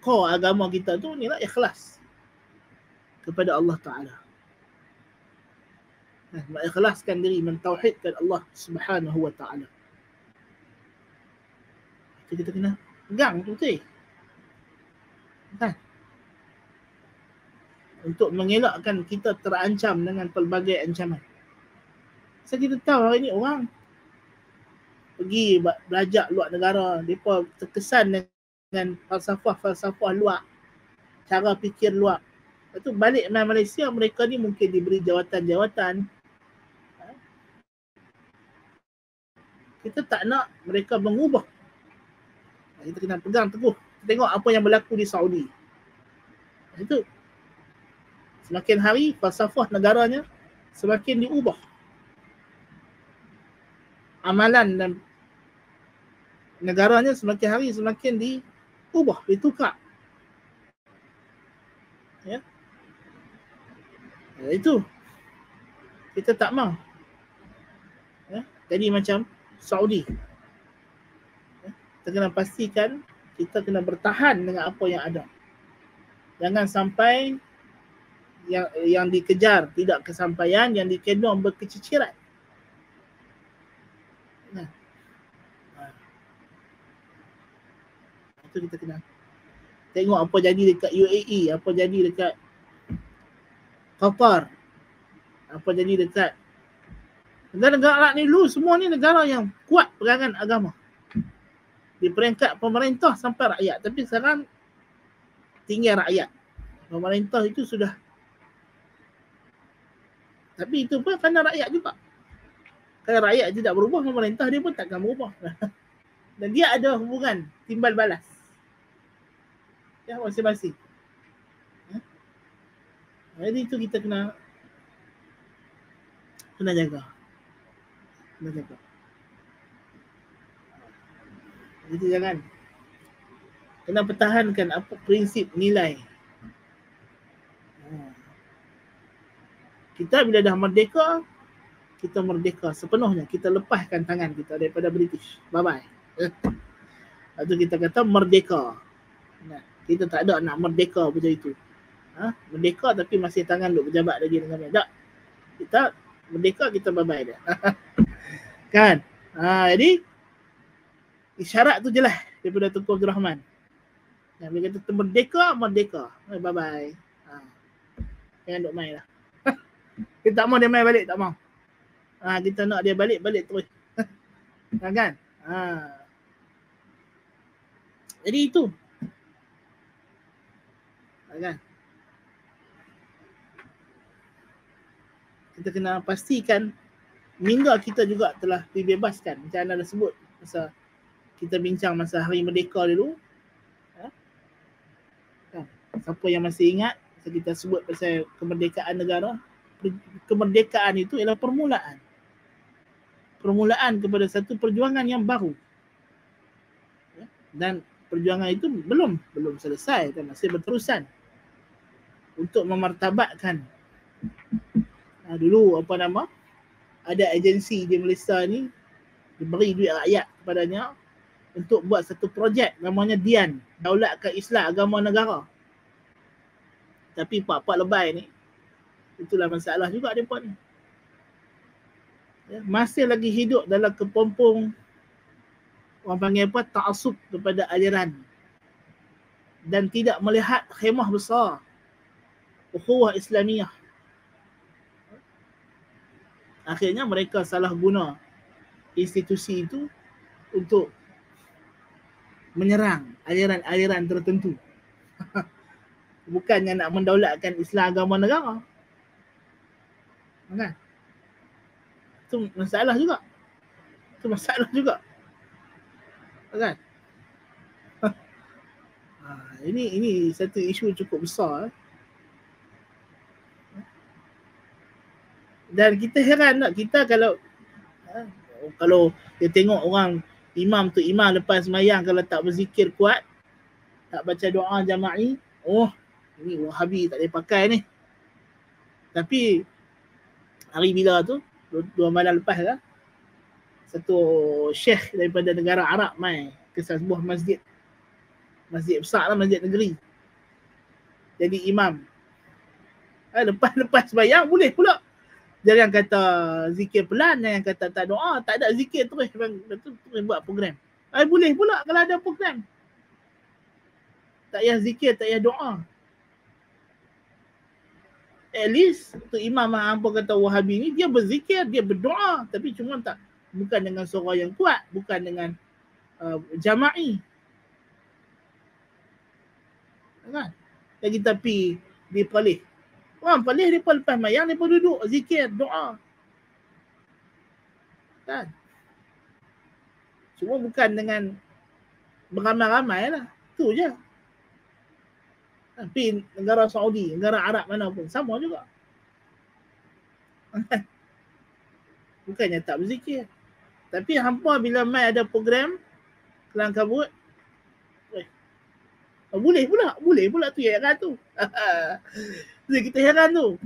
core agama kita tu ni lah ikhlas kepada Allah Ta'ala. mengikhlaskan diri, mentauhidkan Allah Subhanahu wa taala. Kita kena pegang betul. Kan? Untuk mengelakkan kita terancam dengan pelbagai ancaman. So kita tahu hari ni orang pergi belajar luar negara, mereka terkesan dengan falsafah luar, cara fikir luar. Lepas tu balik ke Malaysia, mereka ni mungkin diberi jawatan-jawatan. Kita tak nak mereka mengubah. Kita kena pegang teguh. Kita tengok apa yang berlaku di Saudi. Itu semakin hari falsafah negaranya semakin diubah. Amalan dan negaranya semakin hari semakin diubah, ditukar. Ya. Itu kita tak mahu. Ya. Jadi macam Saudi. Ya. Kita kena pastikan kita kena bertahan dengan apa yang ada. Jangan sampai yang dikejar tidak kesampaian, yang dikenong berkeciciran. Nah. Itu kita kena tengok apa jadi dekat UAE, apa jadi dekat Qatar, apa jadi dekat negara-negara ni dulu. Semua ni negara yang kuat pegangan agama di peringkat pemerintah sampai rakyat. Tapi sekarang tinggal rakyat, pemerintah itu sudah. Tapi itu pun kerana rakyat juga. Kalau rakyat tidak berubah, pemerintah dia pun takkan berubah. Dan dia ada hubungan timbal balas. Ya, masing-masing. Jadi itu kita kena jaga. Kena jaga. Jadi jangan. Kena pertahankan apa prinsip nilai. Kita bila dah merdeka, kita merdeka sepenuhnya. Kita lepaskan tangan kita daripada British. Bye-bye. Lepas tu kita kata merdeka. Nah, kita tak ada nak merdeka macam itu. Merdeka tapi masih tangan duk berjabat lagi dengan dia. Tak. Kita merdeka, kita bye-bye dia. Kan? Jadi isyarat tu jelas daripada Tunku Abdul Rahman. Yang dia kata merdeka, merdeka. Bye-bye. Jangan duk main lah. Kita tak mau dia main balik, tak mau. Kita nak dia balik terus. Kan? Jadi itu. Kan? Kita kena pastikan minda kita juga telah dibebaskan. Macam anda dah sebut masa kita bincang masa hari merdeka dulu. Kan? Siapa yang masih ingat masa kita sebut pasal kemerdekaan negara, kemerdekaan itu ialah permulaan. Permulaan kepada satu perjuangan yang baru. Dan perjuangan itu belum selesai, kan? Masih berterusan untuk memartabatkan. Dulu ada agensi di Malaysia ni diberi duit rakyat kepadanya untuk buat satu projek namanya DIAN, Daulat Islam Agama Negara. Tapi pak-pak lebay ni, itulah masalah juga mereka ni. Masih lagi hidup dalam kepompong orang panggil apa, ta'asub kepada aliran, dan tidak melihat khemah besar ukhuwah Islamiyah. Akhirnya mereka salah guna institusi itu untuk menyerang aliran-aliran tertentu. Bukannya nak mendaulatkan Islam agama negara. Kan? Itu masalah juga. Kan? Ini satu isu cukup besar. Dan kita heran tak, kita kalau dia tengok orang imam tu imam lepas sembahyang kalau tak berzikir kuat, tak baca doa jama'i, ini Wahabi tak boleh pakai ni. Tapi hari bila tu, 2 malam lepas lah, satu syekh daripada negara Arab mai ke sebuah masjid besar lah, masjid negeri, jadi imam. Lepas sembahyang boleh pula Jangan kata zikir pelan, jangan kata tak doa, tak ada zikir terus buat program. Boleh pula kalau ada program. Tak payah zikir, tak payah doa. At least tu Imam apa kata Wahabi ni, dia berzikir, dia berdoa, tapi cuma tak, bukan dengan suara yang kuat, bukan dengan jama'i. Kan? Lagi tapi dia palih. Orang palih dia lepas mayang, dia duduk zikir, doa. Kan? Cuma bukan dengan beramai-ramai lah. Tu je. Tapi negara Saudi, negara Arab mana pun sama juga. Bukannya tak berzikir. Tapi hampa bila mai ada program kelang kabut, boleh pula tu yang heran tu. Jadi kita heran tu.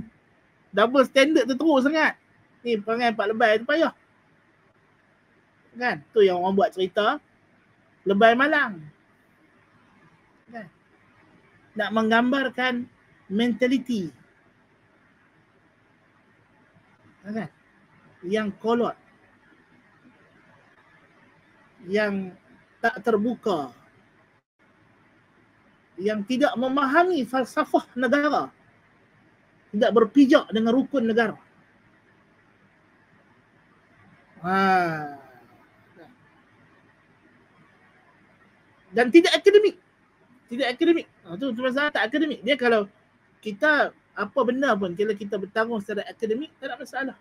Double standard tu terus sangat. Ni perangai Pak Lebay tu payah. Kan? Tu yang orang buat cerita Lebay Malang. Kan? Nak menggambarkan mentaliti. Kan? Yang kolot. Yang tak terbuka. Yang tidak memahami falsafah negara. Tidak berpijak dengan rukun negara. Dan tidak akademik. Tidak akademik. Tu masalah tak akademik. Dia kalau kita apa benda pun, kalau kita bertarung secara akademik, tak ada masalah.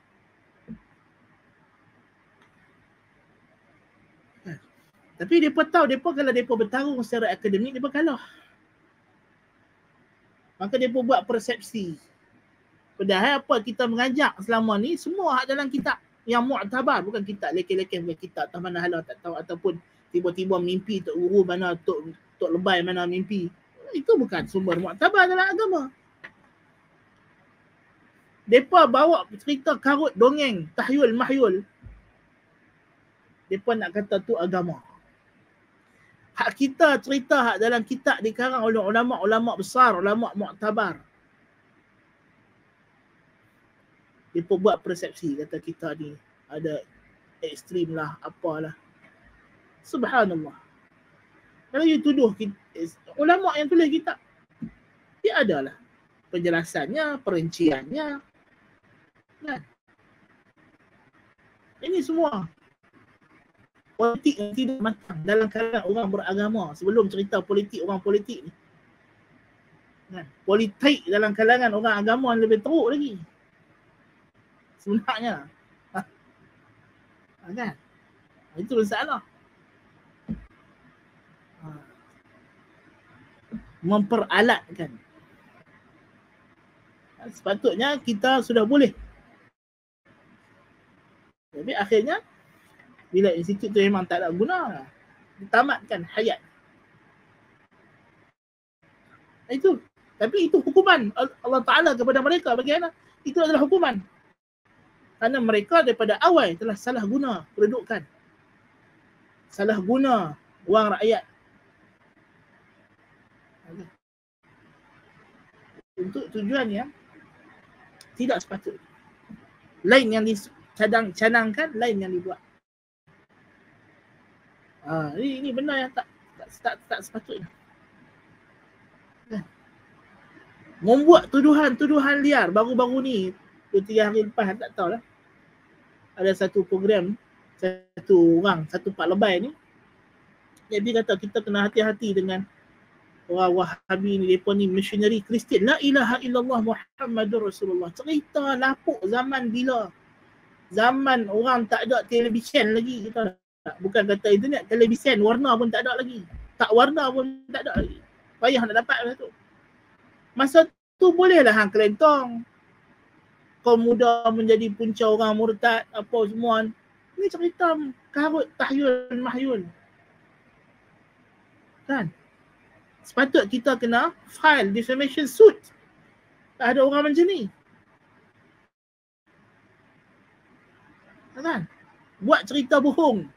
Tapi mereka tahu, kalau mereka bertarung secara akademik, mereka kalah. Maka mereka buat persepsi. Padahal apa kita mengajak selama ni, semua hak dalam kitab yang mu'tabar, bukan kitab leken-leken, bukan kitab tak mana halah tak tahu, ataupun tiba-tiba mimpi Tok Guru mana, Tok Lebay mana mimpi. Itu bukan sumber mu'tabar dalam agama. Mereka bawa cerita karut, dongeng, tahyul, mahyul. Mereka nak kata tu agama. Hak kita cerita hak dalam kitab dikarang oleh ulama-ulama besar, ulama mu'tabar. Dia pun buat persepsi, kata kita ni ada ekstrim lah, apalah. Subhanallah. Kalau you tuduh ulama yang tulis kitab, dia adalah penjelasannya, perinciannya. Kan? Ini semua politik yang tidak matang dalam kalangan orang beragama. Sebelum cerita politik, orang politik ni. Kan? Politik dalam kalangan orang agama yang lebih teruk lagi. Sebenarnya. Kan? Itu masalah. Memperalatkan. Sepatutnya kita sudah boleh. Tapi akhirnya, bila institut tu memang tak ada guna, ditamatkan hayat. Itu. Tapi itu hukuman Allah Ta'ala kepada mereka. Bagaimana? Itu adalah hukuman. Kerana mereka daripada awal telah salah guna kedudukan. Salah guna wang rakyat. Untuk tujuan yang tidak sepatutnya. Lain yang dicanangkan, lain yang dibuat. Ini benda yang tak sepatutnya. Membuat tuduhan liar baru-baru ni, 2-3 hari lepas, tak tahulah. Ada satu program, satu Pak Lebay ni, dia kata kita kena hati-hati dengan orang Wahabi ni, mereka ni missionary Kristian. La ilaha illallah Muhammadur Rasulullah. Cerita lapuk zaman bila. Zaman orang tak ada televisyen lagi. Kita bukan kata internet, televisyen warna pun tak ada lagi. Tak warna pun tak ada lagi. Payah nak dapat masa tu. Masa tu bolehlah hang kelentong. Kaum muda menjadi punca orang murtad, apa semua. Ini cerita karut, tahyul, mahyul. Kan? Sepatut kita kena file defamation suit. Tak ada orang macam ni. Kan? Buat cerita bohong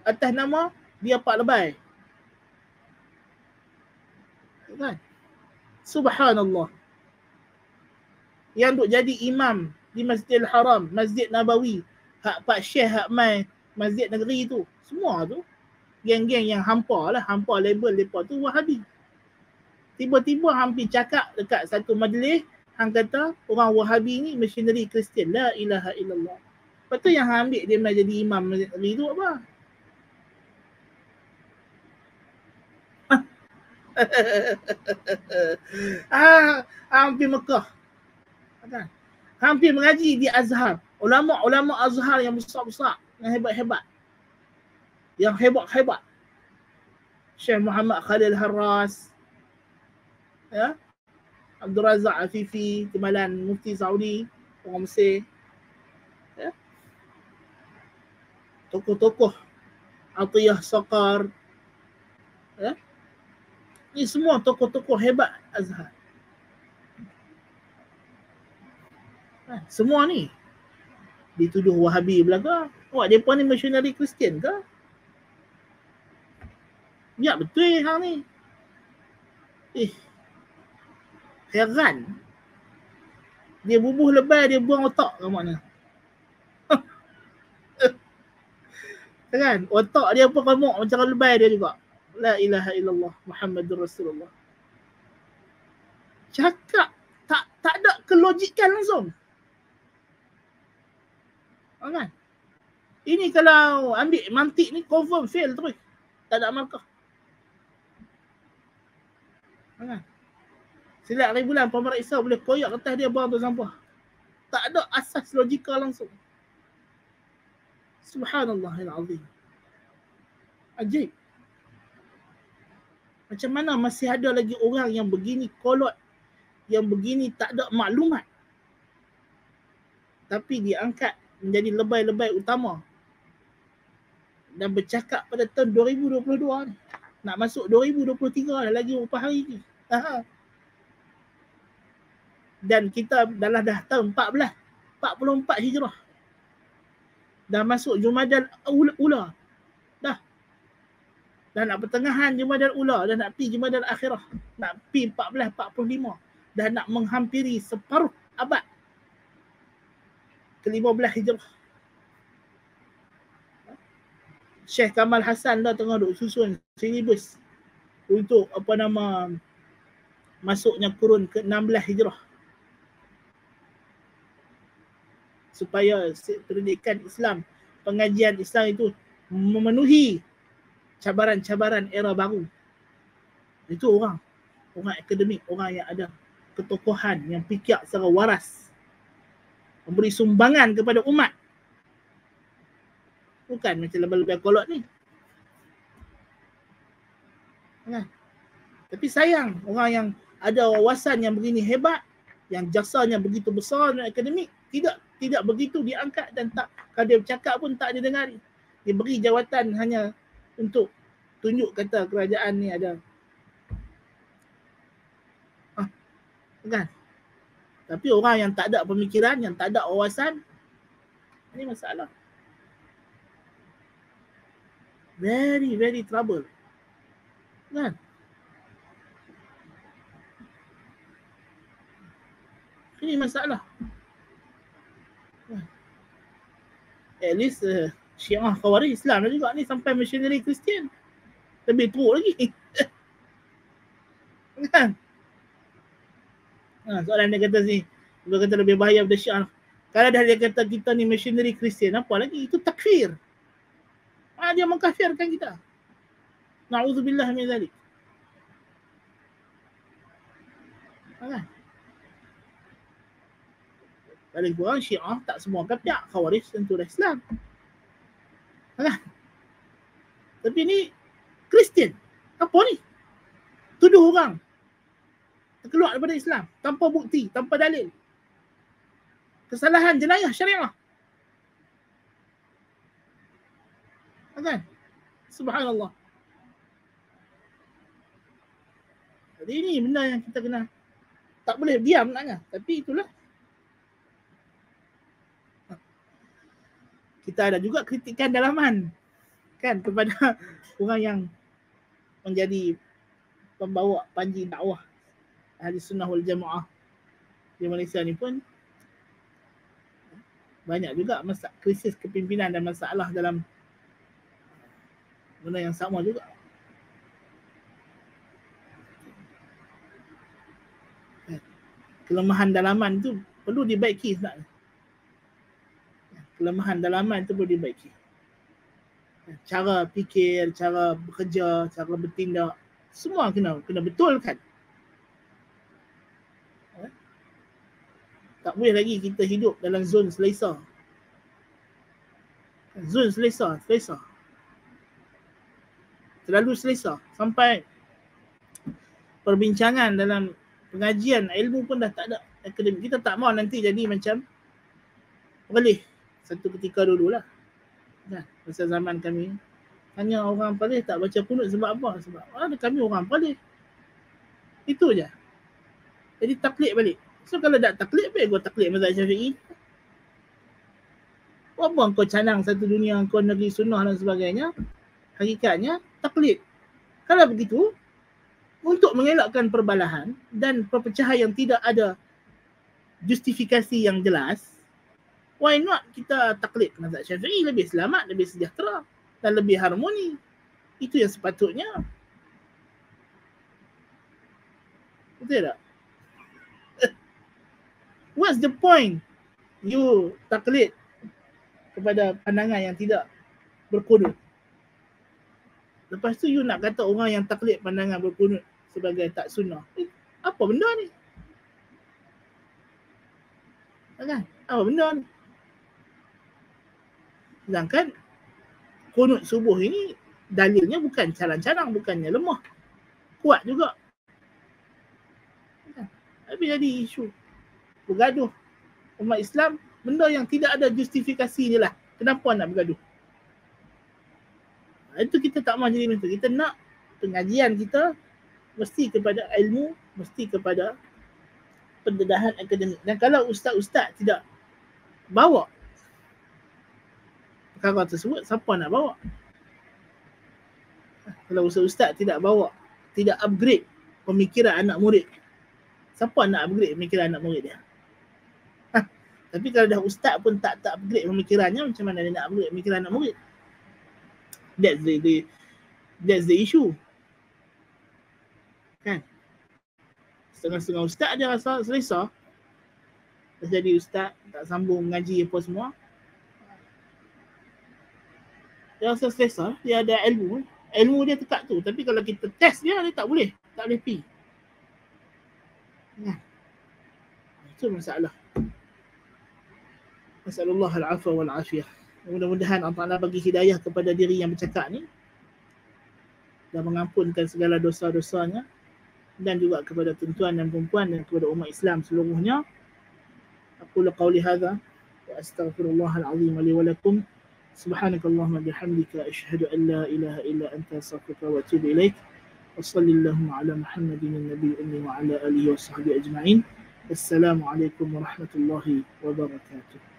atas nama dia Pak Lebay. Kan? Subhanallah. Yang duk jadi imam di Masjidil Haram, Masjid Nabawi, hak Pak Syekh, hak mai Masjid Negeri tu. Semua tu geng-geng yang hampa label mereka tu Wahabi. Tiba-tiba hampir cakap dekat satu majlis, hang kata orang Wahabi ni missionary Kristian. La ilaha illallah. Lepas tu yang hang ambil dia mai jadi imam Masjid Negeri tu apa? Hampir Mekah. Kan? Hampir mengaji di Azhar. Ulama-ulama Azhar yang besar-besar, yang hebat-hebat. Yang hebat-hebat. Syekh Muhammad Khalil Harras, ya, Abdul Razak Afifi, Timbalan Mufti Saudi, orang Mesir, ya. Tokoh-tokoh Atiyah Saqar, ya. Ini semua tokoh-tokoh hebat Azhar. Semua ni dituduh Wahabi belaka. Awak mereka ni missionary Kristian ke? Ya betul hang ni. Heran. Dia bubuh lebay, dia buang otak ke mana? Kan? Otak dia pun remuk macam lebay dia juga. La ilaha illallah Muhammadur Rasulullah. Cakap tak ada kelogikan langsung. Kan? Ini kalau ambil mantik ni confirm fail terus. Tak ada markah. Kan? Silap hari bulan pemeriksa boleh koyak atas dia buang tu sampah. Tak ada asas logika langsung. Subhanallahil azim. Ajaib. Macam mana masih ada lagi orang yang begini kolot, yang begini tak ada maklumat, tapi diangkat menjadi lebay-lebay utama dan bercakap pada tahun 2022 ni. Nak masuk 2023 dah, lagi berapa hari ni. Dan kita dah tahun 44 Hijrah. Dah masuk Jumadal Ula. Dah nak pertengahan Jumadal Ula, dah nak pergi Jumadal Akhirah. Nak pergi 1445. Dah nak menghampiri separuh abad ke-15 Hijrah. Syekh Kamal Hassan dah tengah duk susun silibus untuk masuknya kurun ke-16 Hijrah. Supaya pendidikan Islam, pengajian Islam itu memenuhi cabaran-cabaran era baru. Itu orang akademik, orang yang ada ketokohan, yang fikir secara waras, memberi sumbangan kepada umat. Bukan macam lebih-lebih kolot ni. Tapi sayang, orang yang ada wawasan yang begini hebat, yang jasanya begitu besar dalam akademik, tidak begitu diangkat, dan tak, kalau dia bercakap pun tak didengari. Dia beri jawatan hanya untuk tunjuk kata kerajaan ni ada. Kan? Tapi orang yang tak ada pemikiran, yang tak ada wawasan, ini masalah. Very, very trouble. Kan? Ini masalah. At least Syiah Khawarij Islam juga ni sampai missionary Kristian. Lebih teruk lagi. Kan? Soalan dia kata sini, dia kata lebih bahaya daripada Syiah. Kalau dah dia kata kita ni missionary Kristian, apa lagi? Itu takfir. Dia mengkafirkan kita. Na'udzubillah min zalik. Paling kurang Syiah tak semua kafir, Khawarij tentu dah Islam. Tapi ni Kristian. Apa ni? Tuduh orang keluar daripada Islam tanpa bukti, tanpa dalil. Kesalahan jenayah syariah. Kan? Subhanallah. Jadi ini benda yang kita kena, tak boleh diam naknya. Tapi itulah. Kita ada juga kritikan dalaman, kan, kepada orang yang menjadi pembawa panji dakwah Ahli Sunnah wal Jamaah di Malaysia ni pun. Banyak juga krisis kepimpinan dan masalah dalam benda yang sama juga. Kelemahan dalaman tu perlu dibaiki sebenarnya. Kelemahan dalaman tu perlu dibaiki. Cara fikir, cara bekerja, cara bertindak, semua kena betulkan. Tak boleh lagi kita hidup dalam zon selesa. Zon selesa. Terlalu selesa. Sampai perbincangan dalam pengajian ilmu pun dah tak ada akademik. Kita tak mahu nanti jadi macam Perlis satu ketika dululah. Kan? Masa zaman kami tanya orang Perlis tak baca kunut sebab apa? Sebab kami orang Perlis. Itu je. Jadi taklid balik. So kalau tak taklid, baik kau taklid mazhab Syafi'i. Apa kau canang satu dunia, kau negeri sunnah dan sebagainya. Hakikatnya taklid. Kalau begitu, untuk mengelakkan perbalahan dan perpecahan yang tidak ada justifikasi yang jelas, why not kita taklid mazhab Syafi'i, lebih selamat, lebih sejahtera dan lebih harmoni. Itu yang sepatutnya. Betul tak? What's the point you taklid kepada pandangan yang tidak berkunut? Lepas tu you nak kata orang yang taklid pandangan berkunut sebagai tak sunnah. Apa benda ni? Kan? Apa benda ni? Sedangkan kunut subuh ini dalilnya bukan calang-calang, bukannya lemah. Kuat juga. Tapi jadi isu bergaduh umat Islam, benda yang tidak ada justifikasi ni lah. Kenapa nak bergaduh? Itu kita tak mahu jadi macam tu. Kita nak pengajian kita mesti kepada ilmu, mesti kepada pendedahan akademik. Dan kalau ustaz-ustaz tidak bawa perkara tersebut, siapa nak bawa? Kalau ustaz-ustaz tidak bawa, tidak upgrade pemikiran anak murid, siapa nak upgrade pemikiran anak murid dia? Tapi kalau dah ustaz pun tak upgrade pemikirannya, macam mana dia nak upgrade pemikiran anak murid? That's the issue. Kan? Setengah-setengah ustaz dia rasa selesa. Jadi ustaz tak sambung mengaji apa semua. Dia rasa selesa, dia ada ilmu. Ilmu dia dekat tu. Tapi kalau kita test dia tak boleh. Tak boleh pi. Nah. Itu masalah. Nasallallahu al-afwa wal-afiyah. Mudah-mudahan Allah Ta'ala bagi hidayah kepada diri yang bercakap ni dan mengampunkan segala dosa-dosanya, dan juga kepada tuan-tuan dan perempuan dan kepada umat Islam seluruhnya. Aqulu qawli hadha wa astaghfirullahal azim li wa lakum. Subhanakallahumma bihamdika asyhadu an la ilaha illa anta astaghfiruka wa atubu ilaik. Wa sallallahu ala Muhammadin nabiyil ummi wa ala alihi wa sahbihi ajma'in. Assalamualaikum warahmatullahi wabarakatuh.